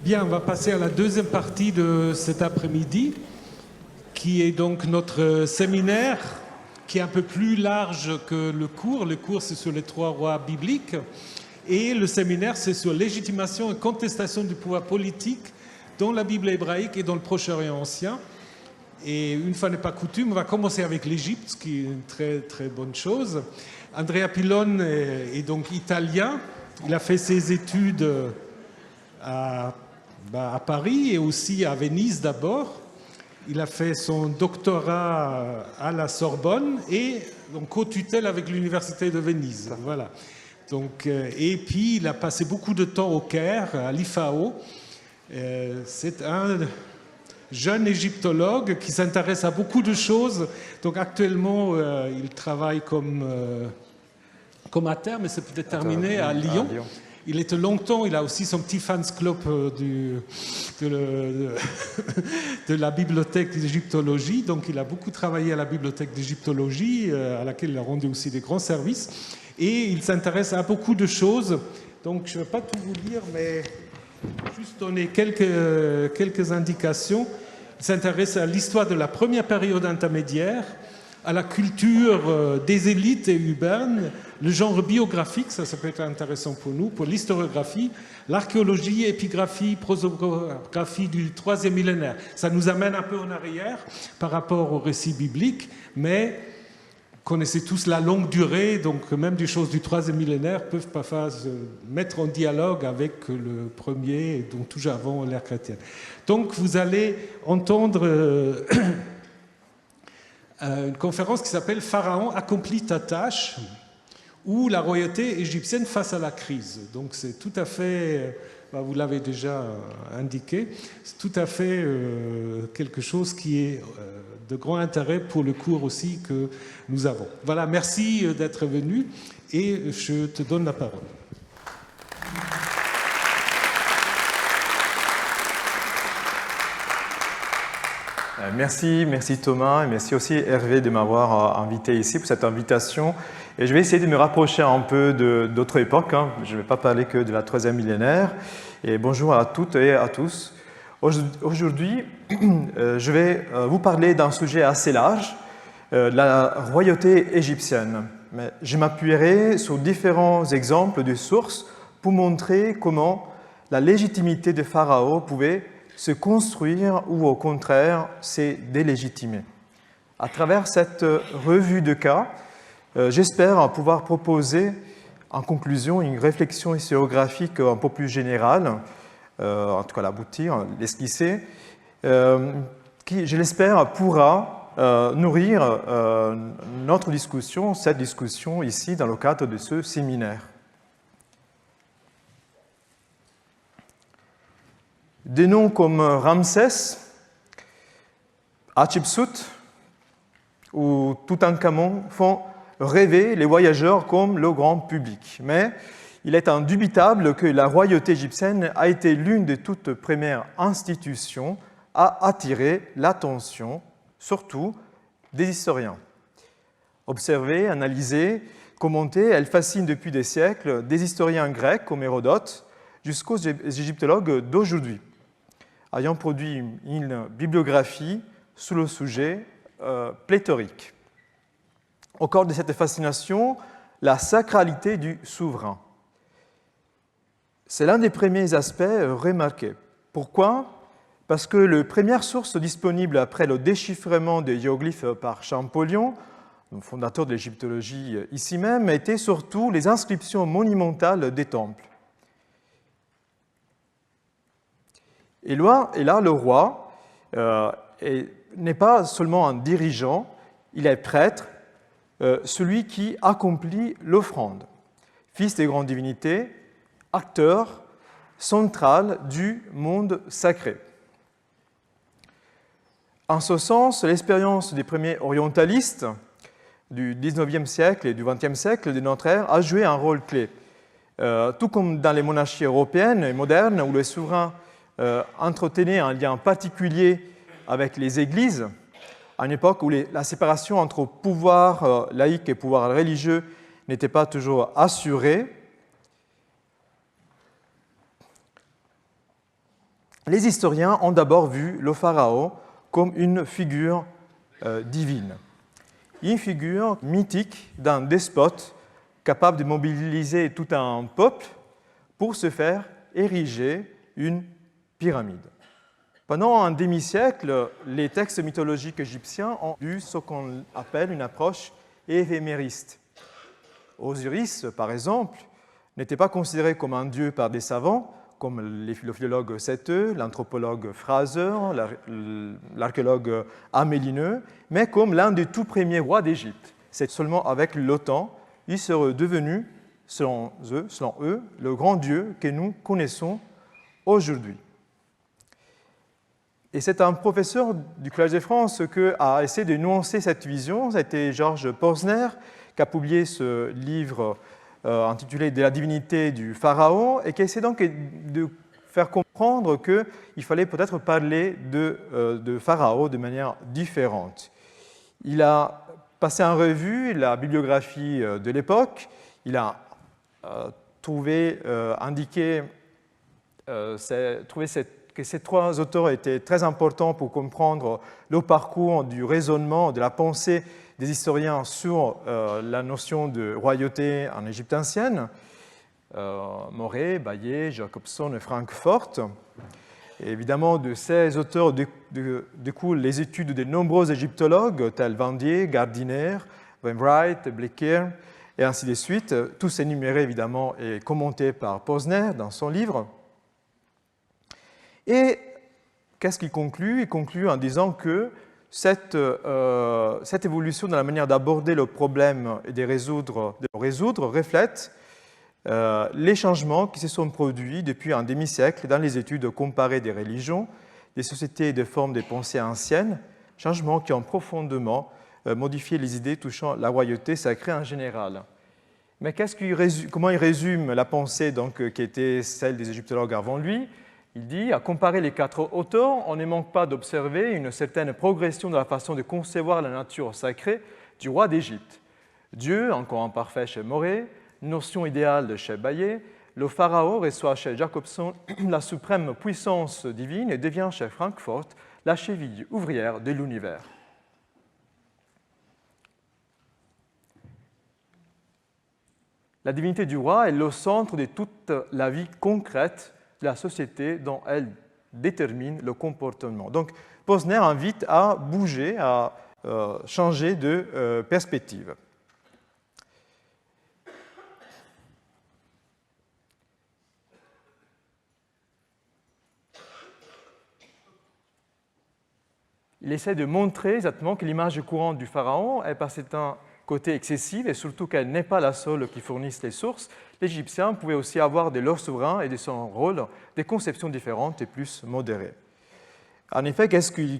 Bien, on va passer à la deuxième partie de cet après-midi, qui est donc notre séminaire, qui est un peu plus large que le cours. Le cours, c'est sur les 3 rois bibliques. Et le séminaire, c'est sur légitimation et contestation du pouvoir politique dans la Bible hébraïque et dans le Proche-Orient ancien. Et une fois n'est pas coutume, on va commencer avec l'Égypte, ce qui est une très très bonne chose. Andrea Pilon est donc italien. Il a fait ses études à Paris et aussi à Venise d'abord. Il a fait son doctorat à la Sorbonne et donc co-tutelle avec l'Université de Venise. Voilà. Donc, et puis il a passé beaucoup de temps au Caire, à l'IFAO. C'est un jeune égyptologue qui s'intéresse à beaucoup de choses. Donc actuellement, il travaille comme à mais c'est peut-être terminé à Lyon. Il était longtemps, il a aussi son petit fans club de la bibliothèque d'égyptologie. Donc il a beaucoup travaillé à la bibliothèque d'égyptologie, à laquelle il a rendu aussi des grands services. Et il s'intéresse à beaucoup de choses. Donc je ne vais pas tout vous lire, mais juste donner quelques indications. Il s'intéresse à l'histoire de la première période intermédiaire, à la culture des élites et urbaines, le genre biographique, ça peut être intéressant pour nous, pour l'historiographie, l'archéologie, épigraphie, prosographie du 3e millénaire. Ça nous amène un peu en arrière par rapport au récit biblique, mais vous connaissez tous la longue durée, donc même des choses du 3e millénaire peuvent parfois se mettre en dialogue avec le premier, donc toujours avant l'ère chrétienne. Donc vous allez entendre une conférence qui s'appelle « Pharaon, accomplis ta tâche » ou « La royauté égyptienne face à la crise ». Donc c'est tout à fait, vous l'avez déjà indiqué, c'est tout à fait quelque chose qui est de grand intérêt pour le cours aussi que nous avons. Voilà, merci d'être venu et je te donne la parole. Merci Thomas et merci aussi Hervé de m'avoir invité ici pour cette invitation. Et je vais essayer de me rapprocher un peu d'autres époques. Je ne vais pas parler que de la 3e millénaire. Et bonjour à toutes et à tous. Aujourd'hui, je vais vous parler d'un sujet assez large, la royauté égyptienne. Mais je m'appuierai sur différents exemples de sources pour montrer comment la légitimité de Pharaon pouvait se construire ou au contraire se délégitimer. À travers cette revue de cas, j'espère pouvoir proposer en conclusion une réflexion historiographique un peu plus générale, en tout cas l'aboutir, l'esquisser, qui, je l'espère, pourra nourrir notre discussion, cette discussion ici dans le cadre de ce séminaire. Des noms comme Ramsès, Hatshepsut ou Toutankhamon font rêver les voyageurs comme le grand public. Mais il est indubitable que la royauté égyptienne a été l'une des toutes premières institutions à attirer l'attention, surtout des historiens. Observée, analysée, commentée, elle fascine depuis des siècles des historiens grecs comme Hérodote jusqu'aux égyptologues d'aujourd'hui, ayant produit une bibliographie sur le sujet pléthorique. Au cours de cette fascination, la sacralité du souverain. C'est l'un des premiers aspects remarqués. Pourquoi ? Parce que la première source disponible après le déchiffrement des hiéroglyphes par Champollion, le fondateur de l'égyptologie ici même, était surtout les inscriptions monumentales des temples. Et là, le roi n'est pas seulement un dirigeant, il est prêtre, celui qui accomplit l'offrande, fils des grandes divinités, acteur central du monde sacré. En ce sens, l'expérience des premiers orientalistes du XIXe siècle et du XXe siècle de notre ère a joué un rôle clé. Tout comme dans les monarchies européennes et modernes, où les souverains entretenaient un lien particulier avec les églises, à une époque où la séparation entre pouvoir laïque et pouvoir religieux n'était pas toujours assurée, les historiens ont d'abord vu le pharaon comme une figure divine, une figure mythique d'un despote capable de mobiliser tout un peuple pour se faire ériger une pyramide. Pendant un demi-siècle, les textes mythologiques égyptiens ont eu ce qu'on appelle une approche éphémériste. Osiris, par exemple, n'était pas considéré comme un dieu par des savants, comme le philologue Céteux, l'anthropologue Fraser, l'archéologue Amélineux, mais comme l'un des tout premiers rois d'Égypte. C'est seulement avec le temps, il serait devenu, selon eux, le grand dieu que nous connaissons aujourd'hui. Et c'est un professeur du Collège de France qui a essayé de nuancer cette vision. C'était Georges Posner qui a publié ce livre intitulé « De la divinité du pharaon » et qui essaie donc de faire comprendre qu'il fallait peut-être parler de pharaon de manière différente. Il a passé en revue la bibliographie de l'époque. Il a indiqué que ces trois auteurs étaient très importants pour comprendre le parcours du raisonnement, de la pensée des historiens sur la notion de royauté en Égypte ancienne, Moret, Baillet, Jacobson et Francfort. Et évidemment, de ces auteurs découlent les études de nombreux égyptologues tels Vandier, Gardiner, Wainwright, Blecker, et ainsi de suite, tous énumérés évidemment et commentés par Posner dans son livre. Et qu'est-ce qu'il conclut? Il conclut en disant que cette évolution dans la manière d'aborder le problème et de le résoudre reflète les changements qui se sont produits depuis un demi-siècle dans les études comparées des religions, des sociétés et des formes de pensée anciennes, changements qui ont profondément modifié les idées touchant la royauté sacrée en général. Mais comment il résume la pensée donc, qui était celle des égyptologues avant lui? Il dit, à comparer les quatre auteurs, on ne manque pas d'observer une certaine progression de la façon de concevoir la nature sacrée du roi d'Égypte. Dieu, encore imparfait chez Moret, notion idéale chez Baillet, le pharaon reçoit chez Jacobson la suprême puissance divine et devient chez Francfort la cheville ouvrière de l'univers. La divinité du roi est le centre de toute la vie concrète de la société dont elle détermine le comportement. Donc, Posner invite à bouger, à changer de perspective. Il essaie de montrer exactement que l'image courante du pharaon est par certains côtés excessive et surtout qu'elle n'est pas la seule qui fournisse les sources. L'Égyptien pouvait aussi avoir de leur souverain et de son rôle des conceptions différentes et plus modérées. En effet, qu'est-ce qu'il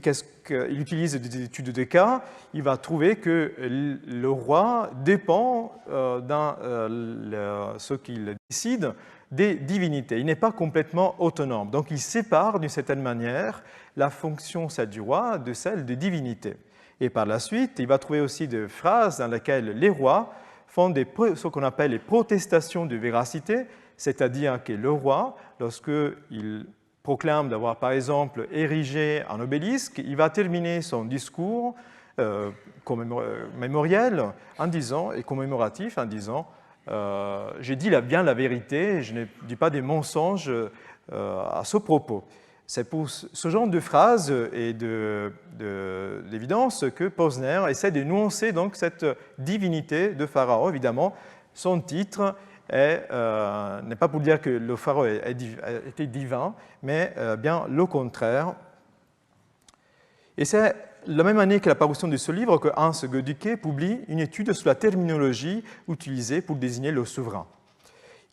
utilise des études de cas? Il va trouver que le roi dépend ce qu'il décide des divinités. Il n'est pas complètement autonome. Donc, il sépare d'une certaine manière la fonction, celle du roi, de celle des divinités. Et par la suite, il va trouver aussi des phrases dans lesquelles les rois font ce qu'on appelle les protestations de véracité, c'est-à-dire que le roi, lorsqu'il proclame d'avoir par exemple érigé un obélisque, il va terminer son discours mémoriel en disant, et commémoratif en disant j'ai dit bien la vérité, je ne dis pas des mensonges à ce propos. C'est pour ce genre de phrases et d'évidence que Posner essaie de nuancer donc cette divinité de Pharaon. Évidemment, son titre n'est pas pour dire que le Pharaon était divin, mais bien le contraire. Et c'est la même année que la parution de ce livre que Hans Gödicke publie une étude sur la terminologie utilisée pour désigner le souverain.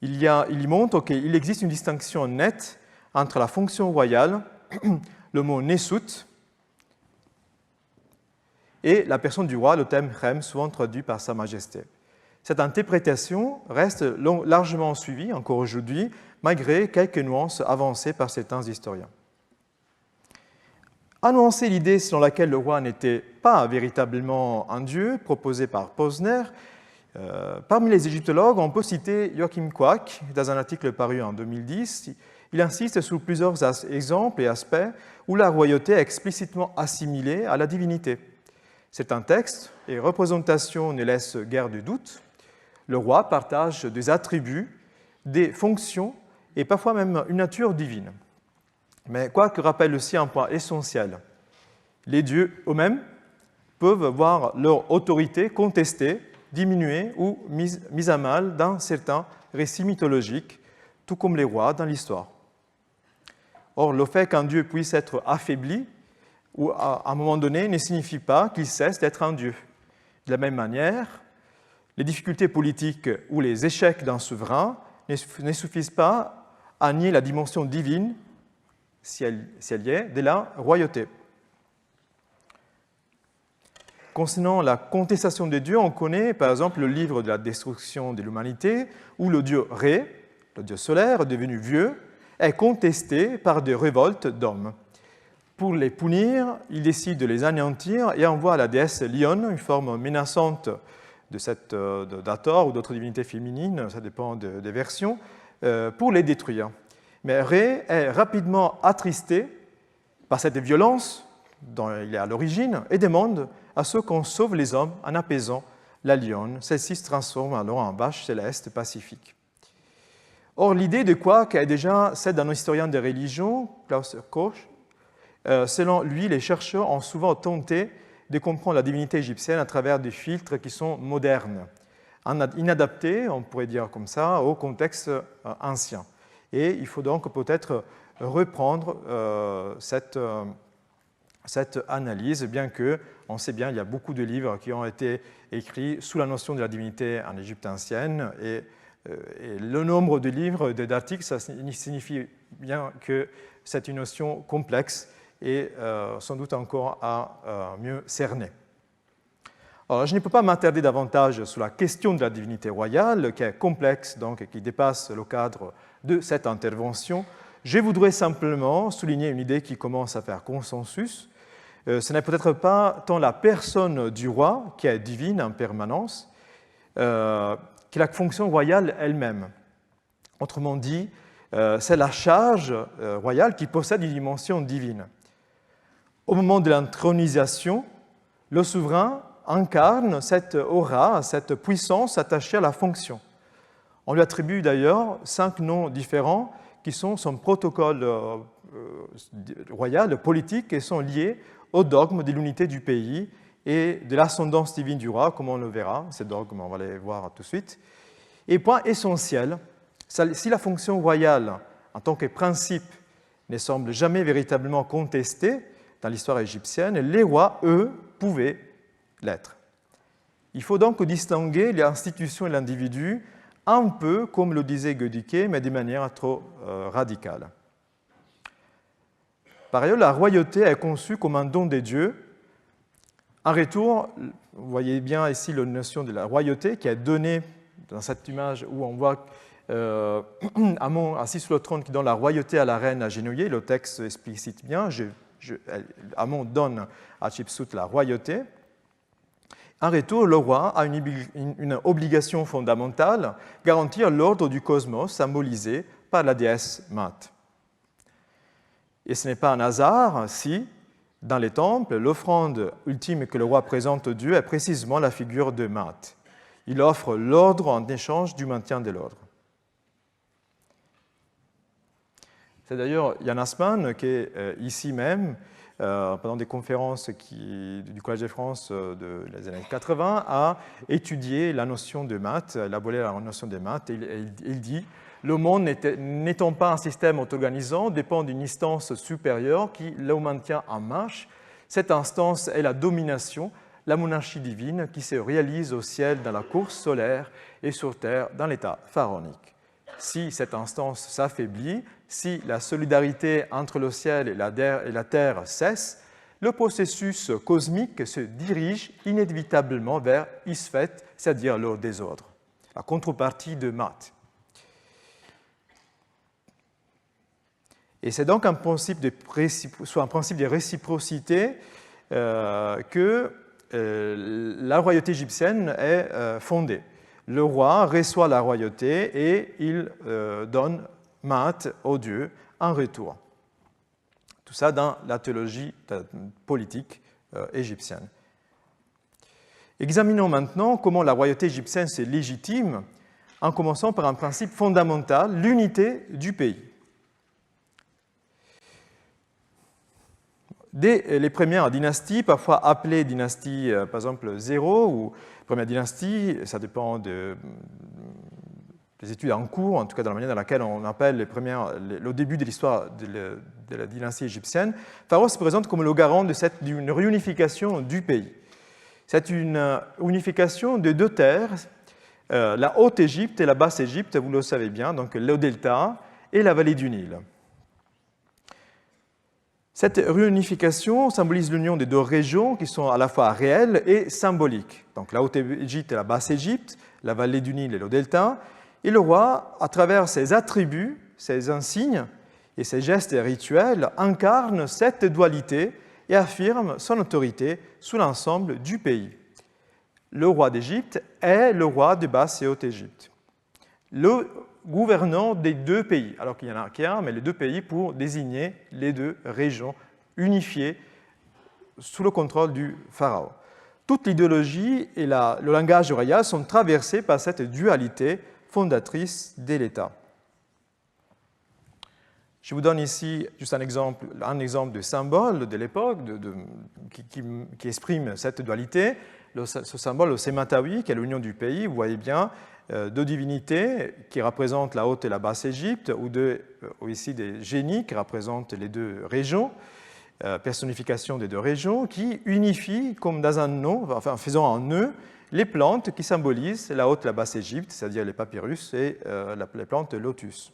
Il y montre qu'il existe une distinction nette entre la fonction royale, le mot Nesut, et la personne du roi, le terme Rem, souvent traduit par Sa Majesté. Cette interprétation reste largement suivie encore aujourd'hui, malgré quelques nuances avancées par certains historiens. A nuancé l'idée selon laquelle le roi n'était pas véritablement un dieu, proposée par Posner, parmi les égyptologues, on peut citer Joachim Quack, dans un article paru en 2010. il insiste sur plusieurs exemples et aspects où la royauté est explicitement assimilée à la divinité. Certains textes et représentations ne laissent guère de doute. Le roi partage des attributs, des fonctions et parfois même une nature divine. Mais quoique rappelle aussi un point essentiel, les dieux eux-mêmes peuvent voir leur autorité contestée, diminuée ou mise à mal dans certains récits mythologiques, tout comme les rois dans l'histoire. Or, le fait qu'un dieu puisse être affaibli ou à un moment donné ne signifie pas qu'il cesse d'être un dieu. De la même manière, les difficultés politiques ou les échecs d'un souverain ne suffisent pas à nier la dimension divine, si elle y est, de la royauté. Concernant la contestation des dieux, on connaît par exemple le livre de la destruction de l'humanité, où le dieu Ré, le dieu solaire devenu vieux, est contesté par des révoltes d'hommes. Pour les punir, il décide de les anéantir et envoie à la déesse Lyon, une forme menaçante de d'Hathor ou d'autres divinités féminines, ça dépend des versions, pour les détruire. Mais Ré est rapidement attristé par cette violence dont il est à l'origine et demande à ce qu'on sauve les hommes en apaisant la lionne. Celle-ci se transforme alors en vache céleste pacifique. Or, l'idée de Quark est déjà celle d'un historien des religions, Klaus Koch. Selon lui, les chercheurs ont souvent tenté de comprendre la divinité égyptienne à travers des filtres qui sont modernes, inadaptés, on pourrait dire comme ça, au contexte ancien. Et il faut donc peut-être reprendre cette analyse, bien qu'on sait bien qu'il y a beaucoup de livres qui ont été écrits sous la notion de la divinité en Égypte ancienne, et le nombre de livres, d'articles, ça signifie bien que c'est une notion complexe et sans doute encore à mieux cerner. Alors, je ne peux pas m'attarder davantage sur la question de la divinité royale, qui est complexe, donc, et qui dépasse le cadre de cette intervention. Je voudrais simplement souligner une idée qui commence à faire consensus. Ce n'est peut-être pas tant la personne du roi, qui est divine en permanence, que la fonction royale elle-même. Autrement dit, c'est la charge royale qui possède une dimension divine. Au moment de l'intronisation, le souverain incarne cette aura, cette puissance attachée à la fonction. On lui attribue d'ailleurs 5 noms différents qui sont son protocole royal, politique, et sont liés au dogme de l'unité du pays et de l'ascendance divine du roi, comme on le verra. Ces dogmes, on va les voir tout de suite. Et point essentiel, si la fonction royale, en tant que principe, ne semble jamais véritablement contestée dans l'histoire égyptienne, les rois, eux, pouvaient l'être. Il faut donc distinguer l'institution et l'individu, un peu comme le disait Gödicke, mais de manière trop radicale. Par ailleurs, la royauté est conçue comme un don des dieux. En retour, vous voyez bien ici la notion de la royauté qui est donnée dans cette image où on voit Amon assis sur le trône qui donne la royauté à la reine agenouillée. Le texte explicite bien, Amon donne à Hatshepsut la royauté. En retour, le roi a une obligation fondamentale, garantir l'ordre du cosmos symbolisé par la déesse Maat. Et ce n'est pas un hasard si, dans les temples, l'offrande ultime que le roi présente au Dieu est précisément la figure de Maat. Il offre l'ordre en échange du maintien de l'ordre. C'est d'ailleurs Jan Assmann qui est ici même, pendant des conférences du Collège de France des années 80, a étudié la notion de maths, élaboré la notion de maths, et il dit « Le monde n'étant pas un système auto-organisant, dépend d'une instance supérieure qui le maintient en marche. Cette instance est la domination, la monarchie divine qui se réalise au ciel dans la course solaire et sur terre dans l'état pharaonique. Si cette instance s'affaiblit, si la solidarité entre le ciel et la terre cesse, le processus cosmique se dirige inévitablement vers Isfet, c'est-à-dire le désordre, la contrepartie de Maat. Et c'est donc un principe de réciprocité que la royauté égyptienne est fondée. Le roi reçoit la royauté et il donne Maat au Dieu en retour. Tout ça dans la théologie politique égyptienne. Examinons maintenant comment la royauté égyptienne se légitime en commençant par un principe fondamental, l'unité du pays. Dès les premières dynasties, parfois appelées dynasties, par exemple, 0 ou première dynastie, ça dépend des études en cours, en tout cas dans la manière dans laquelle on appelle le début de l'histoire de la dynastie égyptienne, Pharaon se présente comme le garant d'une réunification du pays. C'est une unification de deux terres, la Haute-Égypte et la Basse-Égypte, vous le savez bien, donc le delta et la vallée du Nil. Cette réunification symbolise l'union des deux régions qui sont à la fois réelles et symboliques. Donc la Haute-Égypte et la Basse-Égypte, la vallée du Nil et le delta. Et le roi, à travers ses attributs, ses insignes et ses gestes rituels, incarne cette dualité et affirme son autorité sur l'ensemble du pays. Le roi d'Égypte est le roi de Basse et Haute-Égypte. Le gouvernant des deux pays, alors qu'il n'y en a qu'un, mais les deux pays pour désigner les deux régions unifiées sous le contrôle du pharaon. Toute l'idéologie et le langage royal sont traversés par cette dualité fondatrice de l'État. Je vous donne ici juste un exemple de symbole de l'époque qui exprime cette dualité. Ce symbole, le Sematawi, qui est l'union du pays, vous voyez bien, deux divinités qui représentent la Haute et la Basse-Égypte, ou ici des génies qui représentent les deux régions, personnification des deux régions, qui unifient comme dans un nœud, enfin en faisant un nœud, les plantes qui symbolisent la Haute et la Basse-Égypte, c'est-à-dire les papyrus et les plantes lotus.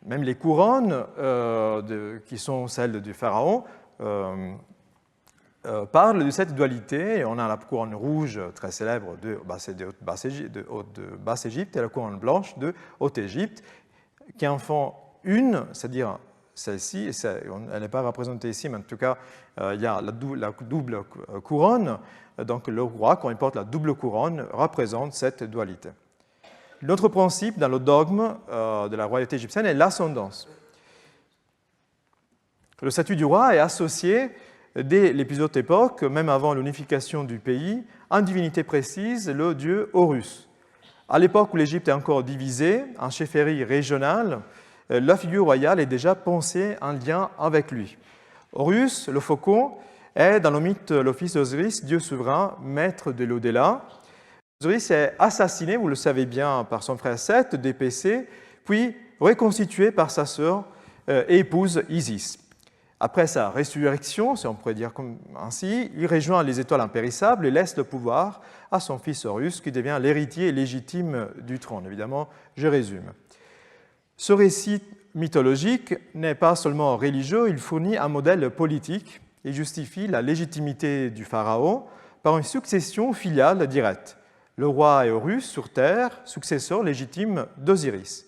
Même les couronnes, qui sont celles du pharaon, parlent de cette dualité. On a la couronne rouge très célèbre de Basse-Égypte et la couronne blanche de Haute-Égypte, qui en font une, c'est-à-dire celle-ci, elle n'est pas représentée ici, mais en tout cas, il y a la double couronne. Donc le roi, quand il porte la double couronne, représente cette dualité. L'autre principe dans le dogme de la royauté égyptienne est l'ascendance. Le statut du roi est associé dès les plus hautes époques, même avant l'unification du pays, en divinité précise, le dieu Horus. À l'époque où l'Égypte est encore divisée en chefferies régionales, la figure royale est déjà pensée en lien avec lui. Horus, le faucon, est dans le mythe le fils d'Osiris, dieu souverain, maître de l'au-delà. Osiris est assassiné, vous le savez bien, par son frère Seth, dépécé, puis reconstitué par sa sœur et épouse Isis. Après sa résurrection, si on pourrait dire comme ainsi, il rejoint les étoiles impérissables et laisse le pouvoir à son fils Horus, qui devient l'héritier légitime du trône. Évidemment, je résume. Ce récit mythologique n'est pas seulement religieux, il fournit un modèle politique et justifie la légitimité du pharaon par une succession filiale directe. Le roi est Horus sur terre, successeur légitime d'Osiris.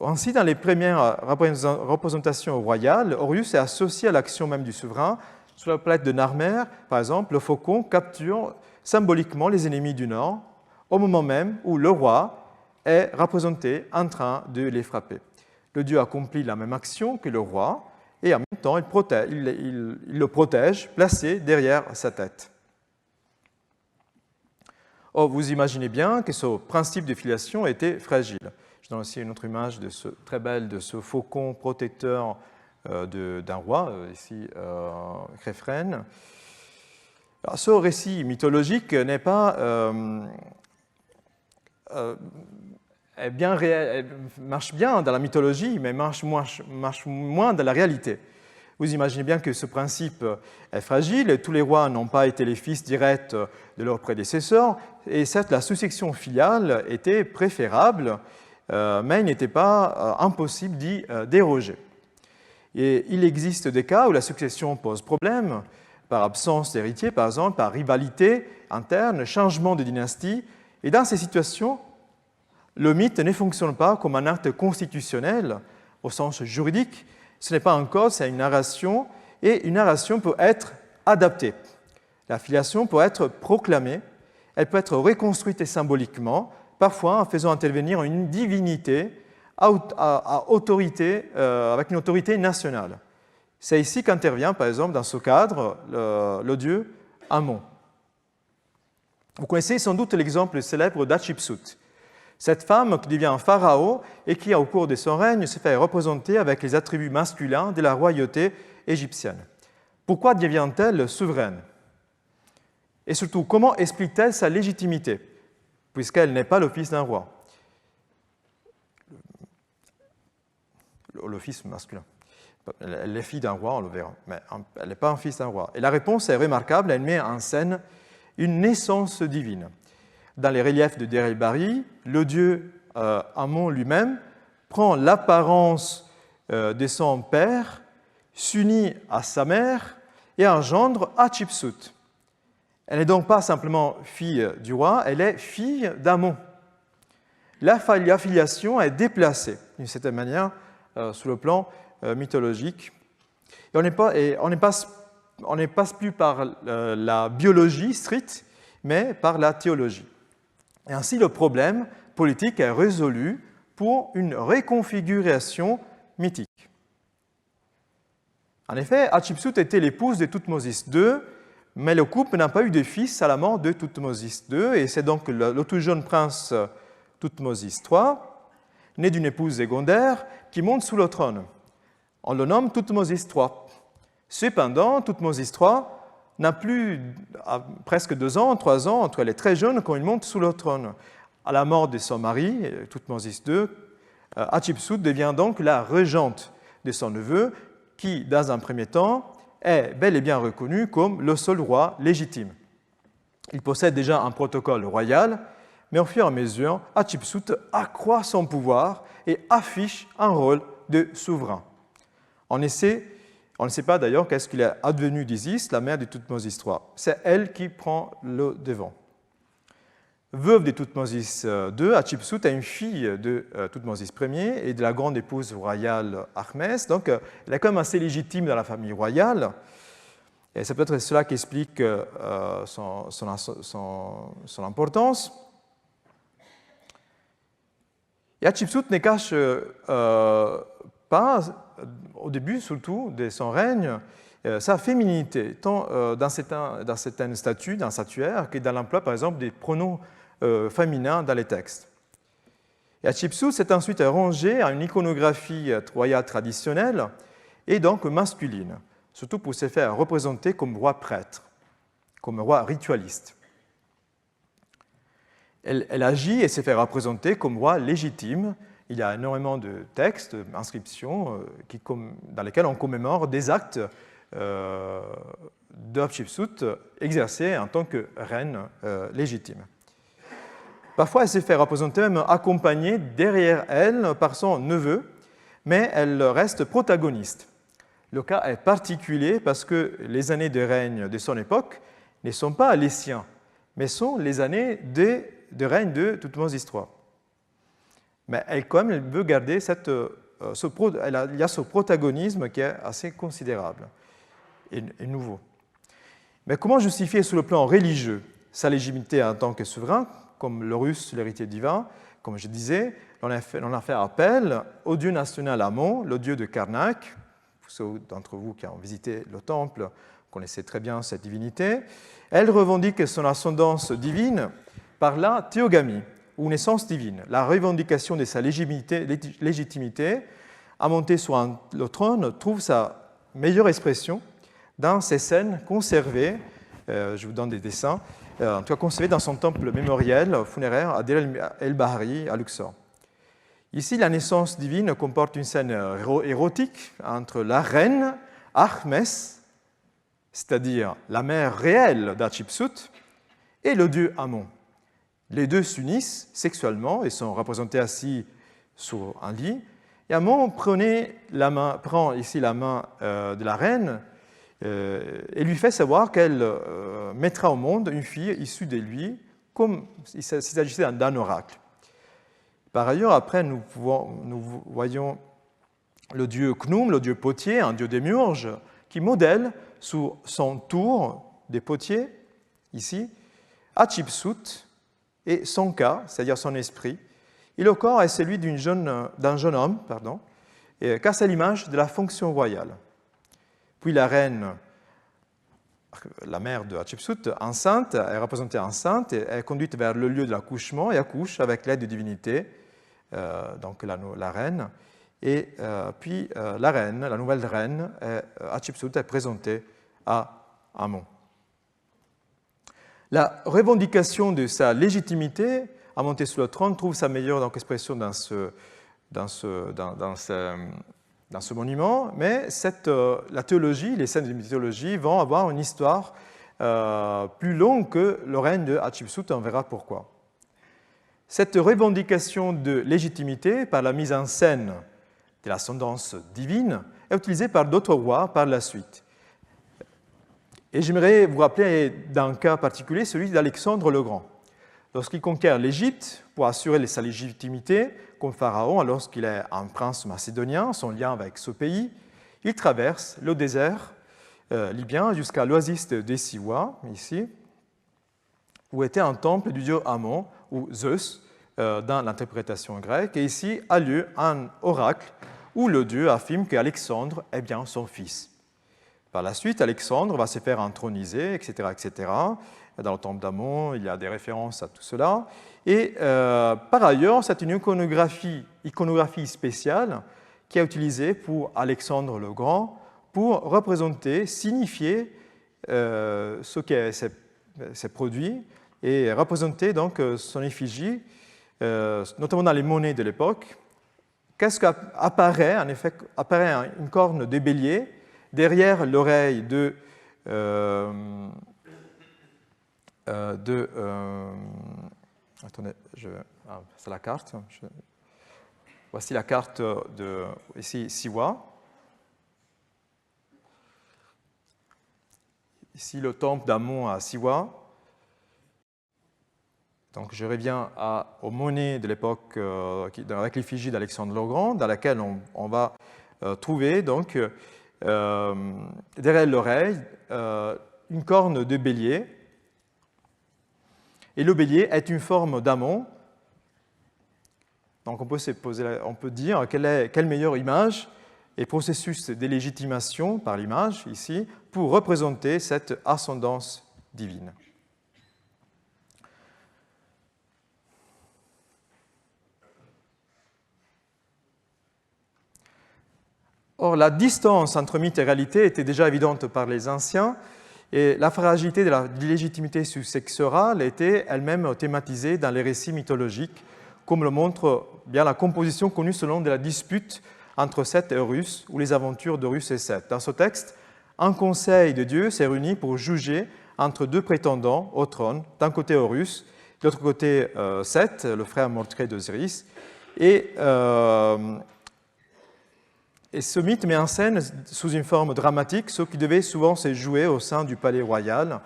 Ainsi, dans les premières représentations royales, Horus est associé à l'action même du souverain. Sur la planète de Narmer, par exemple, le faucon capture symboliquement les ennemis du Nord, au moment même où le roi est représenté en train de les frapper. Le dieu accomplit la même action que le roi, et en même temps, il le protège, placé derrière sa tête. Or, vous imaginez bien que ce principe de filiation était fragile. Je donne aussi une autre image très belle de ce faucon protecteur d'un roi, ici Khéphren. Ce récit mythologique n'est pas marche bien dans la mythologie, mais marche moins dans la réalité. Vous imaginez bien que ce principe est fragile, tous les rois n'ont pas été les fils directs de leurs prédécesseurs, et certes la succession filiale était préférable, mais il n'était pas impossible d'y déroger. Et il existe des cas où la succession pose problème, par absence d'héritier, par exemple, par rivalité interne, changement de dynastie, et dans ces situations, le mythe ne fonctionne pas comme un acte constitutionnel au sens juridique, ce n'est pas un code, c'est une narration, et une narration peut être adaptée. La filiation peut être proclamée, elle peut être reconstruite symboliquement parfois en faisant intervenir une divinité à autorité, avec une autorité nationale. C'est ici qu'intervient, par exemple, dans ce cadre, le dieu Amon. Vous connaissez sans doute l'exemple célèbre d'Hatshepsut, cette femme qui devient un pharaon et qui, au cours de son règne, se fait représenter avec les attributs masculins de la royauté égyptienne. Pourquoi devient-elle souveraine? Et surtout, comment explique-t-elle sa légitimité, puisqu'elle n'est pas le fils d'un roi? Le fils masculin. Elle est fille d'un roi, on le verra, mais elle n'est pas un fils d'un roi. Et la réponse est remarquable, elle met en scène une naissance divine. Dans les reliefs de Deir el-Bahari, le dieu Amon lui-même prend l'apparence de son père, s'unit à sa mère et engendre Hatshepsut. Elle n'est donc pas simplement fille du roi, elle est fille d'Amon. L'affiliation est déplacée, d'une certaine manière, sur le plan mythologique. Et on ne passe plus par la biologie stricte, mais par la théologie. Et ainsi, le problème politique est résolu pour une réconfiguration mythique. En effet, Hatshepsut était l'épouse de Thoutmôsis II, mais le couple n'a pas eu de fils à la mort de Thoutmôsis II, et c'est donc le tout jeune prince Thoutmôsis III, né d'une épouse secondaire, qui monte sous le trône. On le nomme Thoutmôsis III. Cependant, Thoutmôsis III n'a plus presque 2 ans, 3 ans, elle est très jeune quand il monte sous le trône. À la mort de son mari, Thoutmôsis II, Hatshepsut devient donc la régente de son neveu, qui, dans un premier temps, est bel et bien reconnu comme le seul roi légitime. Il possède déjà un protocole royal, mais au fur et à mesure, Hatshepsut accroît son pouvoir et affiche un rôle de souverain. On ne sait pas d'ailleurs qu'est-ce qu'il est advenu d'Isis, la mère de Thoutmôsis III. C'est elle qui prend le devant. Veuve de Thoutmôsis II, Hatshepsut est une fille de Thoutmôsis Ier et de la grande épouse royale Ahmès, donc elle est quand même assez légitime dans la famille royale. Et c'est peut-être cela qui explique son importance. Et Hatshepsut ne cache pas, au début surtout de son règne, sa féminité, tant dans certains statuts, dans statuaires, que dans l'emploi, par exemple, des pronoms féminins dans les textes. Et Hatshepsut s'est ensuite rangée à une iconographie royale traditionnelle et donc masculine, surtout pour se faire représenter comme roi prêtre, comme roi ritualiste. Elle agit et se fait représenter comme roi légitime. Il y a énormément de textes, d'inscriptions dans lesquels on commémore des actes de Hatshepsut exercés en tant que reine légitime. Parfois, elle se fait représenter même accompagnée derrière elle par son neveu, mais elle reste protagoniste. Le cas est particulier parce que les années de règne de son époque ne sont pas les siens, mais sont les années de règne de Thoutmôsis III. Mais elle, quand même, elle veut garder il y a ce protagonisme qui est assez considérable et nouveau. Mais comment justifier sur le plan religieux sa légitimité en tant que souverain, comme l'Horus, l'héritier divin? Comme je disais, on a fait appel au dieu national Amon, le dieu de Karnak. Ceux d'entre vous qui ont visité le temple connaissaient très bien cette divinité. Elle revendique son ascendance divine par la théogamie, ou naissance divine, la revendication de sa légitimité à monter sur le trône trouve sa meilleure expression dans ces scènes conservées, je vous donne des dessins, en tout cas conservées dans son temple mémoriel funéraire à Deir el-Bahari à Luxor. Ici, la naissance divine comporte une scène érotique entre la reine Ahmès, c'est-à-dire la mère réelle d'Hatshepsut, et le dieu Amon. Les deux s'unissent sexuellement et sont représentés assis sur un lit. Et Amon prend ici la main de la reine et lui fait savoir qu'elle mettra au monde une fille issue de lui, comme s'il s'agissait d'un oracle. Par ailleurs, après, nous voyons le dieu Khnum, le dieu potier, un dieu démiurge, qui modèle sous son tour des potiers, ici, Hatshepsut et son cas, c'est-à-dire son esprit, et le corps est celui d'un jeune homme, car c'est l'image de la fonction royale. Puis la reine, la mère de Hatshepsut, enceinte, est représentée enceinte, et est conduite vers le lieu de l'accouchement et accouche avec l'aide de divinité, donc la reine. Et puis la reine, la nouvelle reine, Hatshepsut, est présentée à Amon. La revendication de sa légitimité à monter sur le trône trouve sa meilleure expression dans ce monument, mais la théologie, les scènes de mythologie vont avoir une histoire plus longue que le règne de Hatshepsut, on verra pourquoi. Cette revendication de légitimité par la mise en scène de l'ascendance divine est utilisée par d'autres rois par la suite. Et j'aimerais vous rappeler d'un cas particulier, celui d'Alexandre le Grand. Lorsqu'il conquiert l'Égypte pour assurer sa légitimité comme pharaon, lorsqu'il est un prince macédonien, son lien avec ce pays, il traverse le désert libyen jusqu'à l'oasis de Siwa, ici, où était un temple du dieu Amon, ou Zeus, dans l'interprétation grecque. Et ici a lieu un oracle où le dieu affirme qu'Alexandre est bien son fils. Par la suite, Alexandre va se faire introniser, etc., etc. Dans le temple d'Amon, il y a des références à tout cela. Et par ailleurs, c'est une iconographie spéciale qui est utilisée pour Alexandre le Grand pour représenter, signifier ce qui s'est produit et représenter donc son effigie, notamment dans les monnaies de l'époque. Qu'est-ce qu'apparaît? En effet, apparaît une corne de bélier derrière l'oreille attendez, c'est la carte. Voici la carte de ici, Siwa. Ici, le temple d'Amon à Siwa. Donc, je reviens aux monnaies de l'époque avec l'effigie d'Alexandre le Grand, dans laquelle on va trouver donc derrière l'oreille une corne de bélier. Et le bélier est une forme d'Amon. Donc on peut dire quelle meilleure image et processus de légitimation par l'image ici pour représenter cette ascendance divine. Or, la distance entre mythe et réalité était déjà évidente par les anciens, et la fragilité de la légitimité successorale était elle-même thématisée dans les récits mythologiques, comme le montre bien la composition connue selon de la dispute entre Seth et Horus, ou les aventures d'Horus et Seth. Dans ce texte, un conseil de Dieu s'est réuni pour juger entre deux prétendants au trône, d'un côté Horus, de l'autre côté Seth, le frère meurtrier d'Osiris, et ce mythe met en scène, sous une forme dramatique, ce qui devait souvent se jouer au sein du palais royal.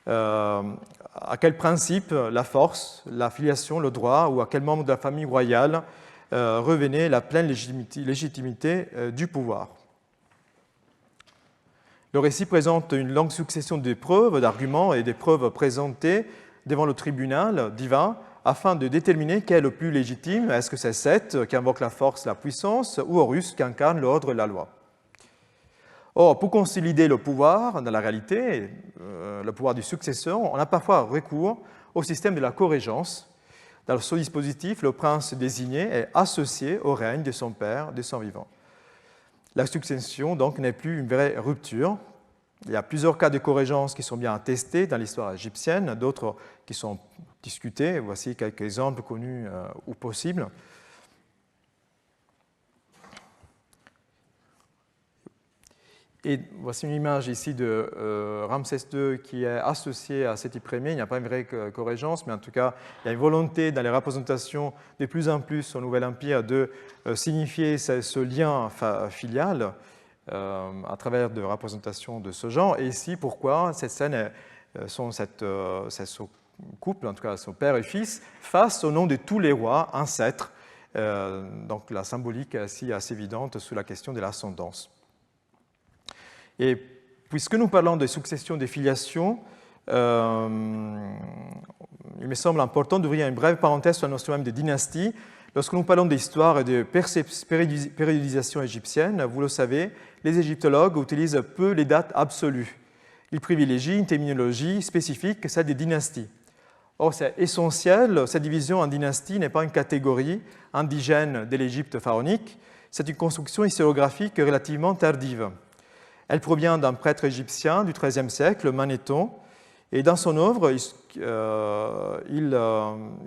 À quel principe la force, la filiation, le droit, ou à quel membre de la famille royale revenait la pleine légitimité du pouvoir. Le récit présente une longue succession d'épreuves, d'arguments et d'épreuves présentées devant le tribunal divin, afin de déterminer qui est le plus légitime. Est-ce que c'est Seth qui invoque la force, la puissance, ou Horus qui incarne l'ordre et la loi? Or, pour consolider le pouvoir dans la réalité, le pouvoir du successeur, on a parfois recours au système de la corégence. Dans ce dispositif, le prince désigné est associé au règne de son père, de son vivant. La succession, donc, n'est plus une vraie rupture. Il y a plusieurs cas de corégence qui sont bien attestés dans l'histoire égyptienne, d'autres qui sont discutés. Voici quelques exemples connus ou possibles. Et voici une image ici de Ramsès II qui est associé à Séti Ier. Il n'y a pas une vraie corégence, mais en tout cas, il y a une volonté dans les représentations de plus en plus au Nouvel Empire de signifier ce lien filial à travers des représentations de ce genre. Et ici, pourquoi cette scène ce couple, en tout cas son père et fils, face au nom de tous les rois, ancêtres. Donc la symbolique est assez évidente sur la question de l'ascendance. Et puisque nous parlons de succession des filiations, il il me semble important d'ouvrir une brève parenthèse sur la notion même de dynastie. Lorsque nous parlons d'histoire et de périodisation égyptienne, vous le savez, les égyptologues utilisent peu les dates absolues. Ils privilégient une terminologie spécifique, celle des dynasties. Or, c'est essentiel, cette division en dynasties n'est pas une catégorie indigène de l'Égypte pharaonique, c'est une construction historiographique relativement tardive. Elle provient d'un prêtre égyptien du XIIIe siècle, Manéthon, et dans son œuvre, il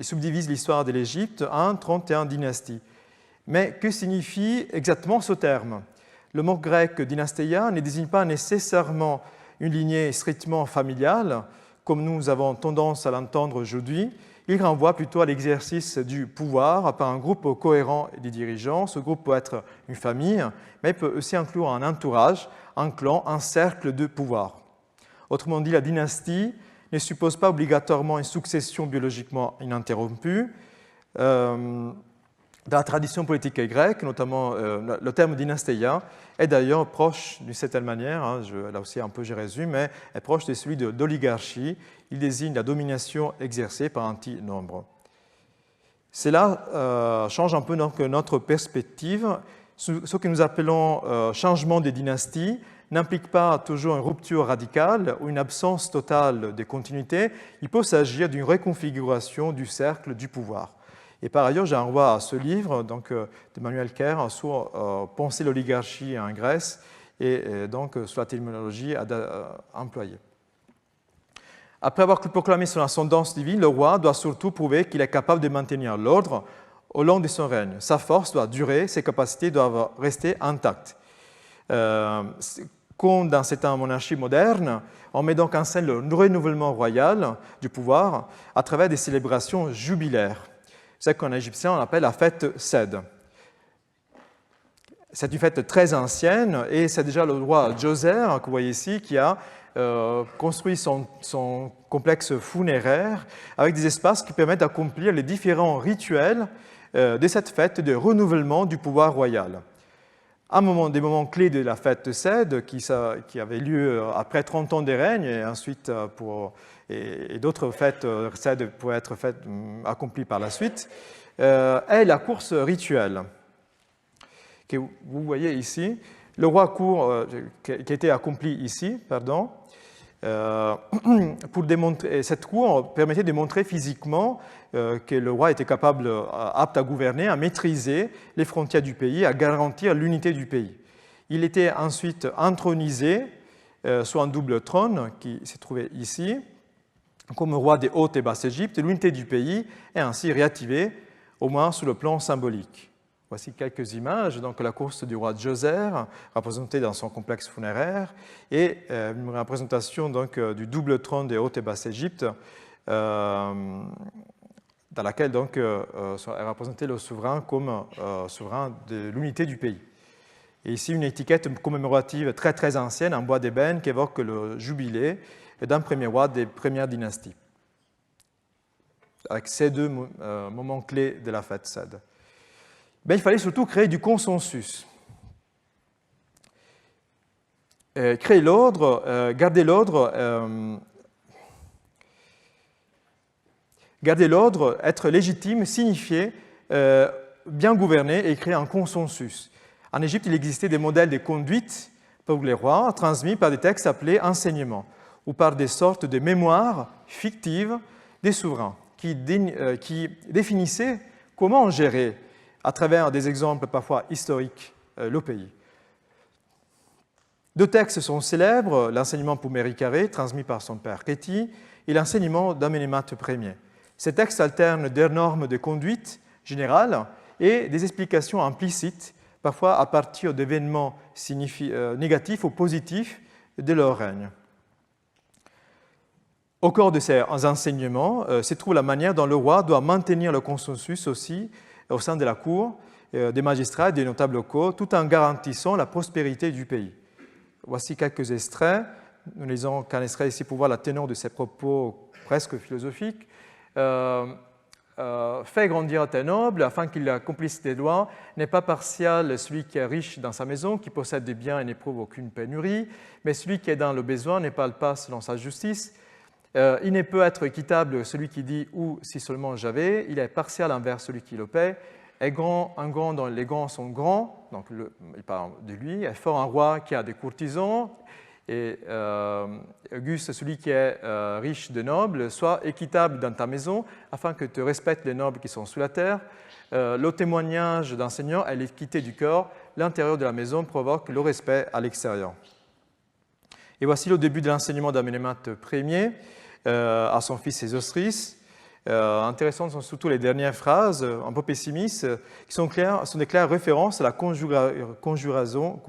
subdivise l'histoire de l'Égypte en 31 dynasties. Mais que signifie exactement ce terme? Le mot grec dynastia ne désigne pas nécessairement une lignée strictement familiale, comme nous avons tendance à l'entendre aujourd'hui. Il renvoie plutôt à l'exercice du pouvoir par un groupe cohérent de dirigeants. Ce groupe peut être une famille, mais peut aussi inclure un entourage, un clan, un cercle de pouvoir. Autrement dit, la dynastie ne suppose pas obligatoirement une succession biologiquement ininterrompue. Dans la tradition politique grecque, notamment le terme dynastia est d'ailleurs proche d'une certaine manière, là aussi un peu je résume, mais est proche de celui d'oligarchie. Il désigne la domination exercée par un petit nombre. Cela change un peu donc notre perspective. Ce que nous appelons changement des dynasties n'implique pas toujours une rupture radicale ou une absence totale de continuité. Il peut s'agir d'une reconfiguration du cercle du pouvoir. Et par ailleurs, j'ai renvoie à ce livre donc, de Manuel Kerr sur Penser l'oligarchie en Grèce et donc sur la terminologie employée. Après avoir proclamé son ascendance divine, le roi doit surtout prouver qu'il est capable de maintenir l'ordre au long de son règne. Sa force doit durer, ses capacités doivent rester intactes. Comme dans cette monarchie moderne, on met donc en scène le renouvellement royal du pouvoir à travers des célébrations jubilaires. C'est ce qu'en égyptien on appelle la fête Sed. C'est une fête très ancienne et c'est déjà le roi Djoser, que vous voyez ici, qui a construit son complexe funéraire avec des espaces qui permettent d'accomplir les différents rituels de cette fête de renouvellement du pouvoir royal. Des moments clés de la fête Sed, qui avait lieu après 30 ans de règne, et ensuite et d'autres fêtes Sed pourraient être accomplies par la suite, est la course rituelle, que vous voyez ici. Le roi court, qui a été accompli ici, pour démontrer, cette cour permettait de montrer physiquement que le roi était capable, apte à gouverner, à maîtriser les frontières du pays, à garantir l'unité du pays. Il était ensuite intronisé sur un double trône qui se trouvait ici, comme roi des Hautes et Basses Égyptes. L'unité du pays est ainsi réactivée, au moins sur le plan symbolique. Voici quelques images, donc la course du roi Djoser, représentée dans son complexe funéraire, et une représentation donc, du double trône des Hautes et Basses Égyptes, dans laquelle donc, est représenté le souverain comme souverain de l'unité du pays. Et ici, une étiquette commémorative très très ancienne en bois d'ébène qui évoque le jubilé d'un premier roi des premières dynasties, avec ces deux moments clés de la fête Sed. Il fallait surtout créer du consensus. Créer l'ordre, garder l'ordre, être légitime, signifiait bien gouverner et créer un consensus. En Égypte, il existait des modèles de conduite pour les rois, transmis par des textes appelés enseignements, ou par des sortes de mémoires fictives des souverains, qui définissaient comment gérer, à travers des exemples parfois historiques, le pays. Deux textes sont célèbres, l'enseignement pour Méricaré, transmis par son père Kéti, et l'enseignement d'Amenemhat Ier. Ces textes alternent des normes de conduite générales et des explications implicites, parfois à partir d'événements négatifs ou positifs de leur règne. Au cœur de ces enseignements se trouve la manière dont le roi doit maintenir le consensus aussi au sein de la cour, des magistrats et des notables locaux, tout en garantissant la prospérité du pays. Voici quelques extraits. Nous lisons qu'un extrait ici pour voir la teneur de ces propos presque philosophiques. Fais grandir tes nobles afin qu'ils accomplissent tes lois. N'est pas partial celui qui est riche dans sa maison, qui possède des biens et n'éprouve aucune pénurie, mais celui qui est dans le besoin ne parle pas selon sa justice. Il ne peut être équitable celui qui dit « ou si seulement j'avais ». Il est partial envers celui qui le paie. Est grand, un grand dont les grands sont grands, donc il parle de lui. Est fort un roi qui a des courtisans. Et auguste celui qui est riche de nobles. Sois équitable dans ta maison afin que tu respectes les nobles qui sont sous la terre. Le témoignage d'enseignant est l'équité du cœur. L'intérieur de la maison provoque le respect à l'extérieur. Et voici le début de l'enseignement d'Amenemhat Ier à son fils Sésostris. Intéressantes sont surtout les dernières phrases, un peu pessimistes, qui sont des claires références à la conjuraison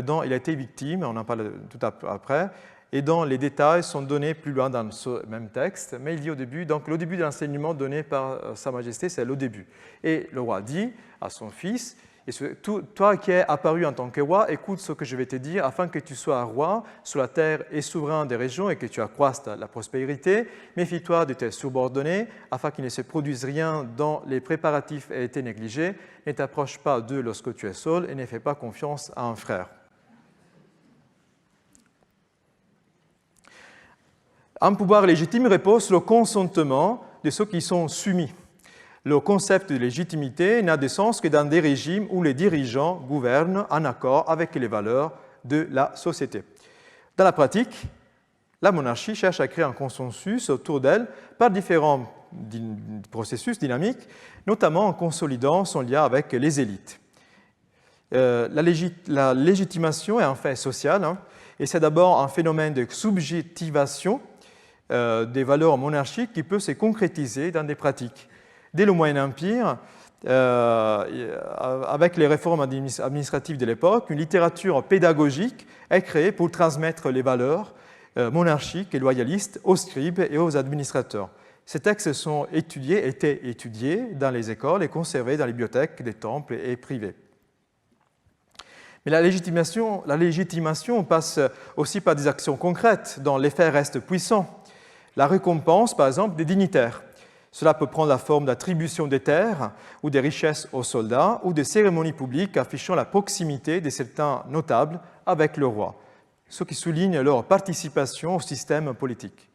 dont il a été victime, on en parle tout après, et dont les détails sont donnés plus loin dans ce même texte. Mais il dit au début, donc le début de l'enseignement donné par Sa Majesté, c'est le début. Et le roi dit à son fils, toi qui es apparu en tant que roi, écoute ce que je vais te dire, afin que tu sois roi sur la terre et souverain des régions et que tu accroisses la prospérité. Méfie-toi de tes subordonnés, afin qu'il ne se produise rien dont les préparatifs aient été négligés. Ne t'approche pas d'eux lorsque tu es seul et ne fais pas confiance à un frère. Un pouvoir légitime repose sur le consentement de ceux qui sont soumis. Le concept de légitimité n'a de sens que dans des régimes où les dirigeants gouvernent en accord avec les valeurs de la société. Dans la pratique, la monarchie cherche à créer un consensus autour d'elle par différents processus dynamiques, notamment en consolidant son lien avec les élites. La légitimation est un fait social, et c'est d'abord un phénomène de subjectivation des valeurs monarchiques qui peut se concrétiser dans des pratiques. Dès le Moyen Empire, avec les réformes administratives de l'époque, une littérature pédagogique est créée pour transmettre les valeurs monarchiques et loyalistes aux scribes et aux administrateurs. Ces textes étaient étudiés dans les écoles et conservés dans les bibliothèques des temples et privés. Mais la légitimation passe aussi par des actions concrètes dont l'effet reste puissant. La récompense, par exemple, des dignitaires. Cela peut prendre la forme d'attribution des terres ou des richesses aux soldats ou de cérémonies publiques affichant la proximité de certains notables avec le roi, ce qui souligne leur participation au système politique.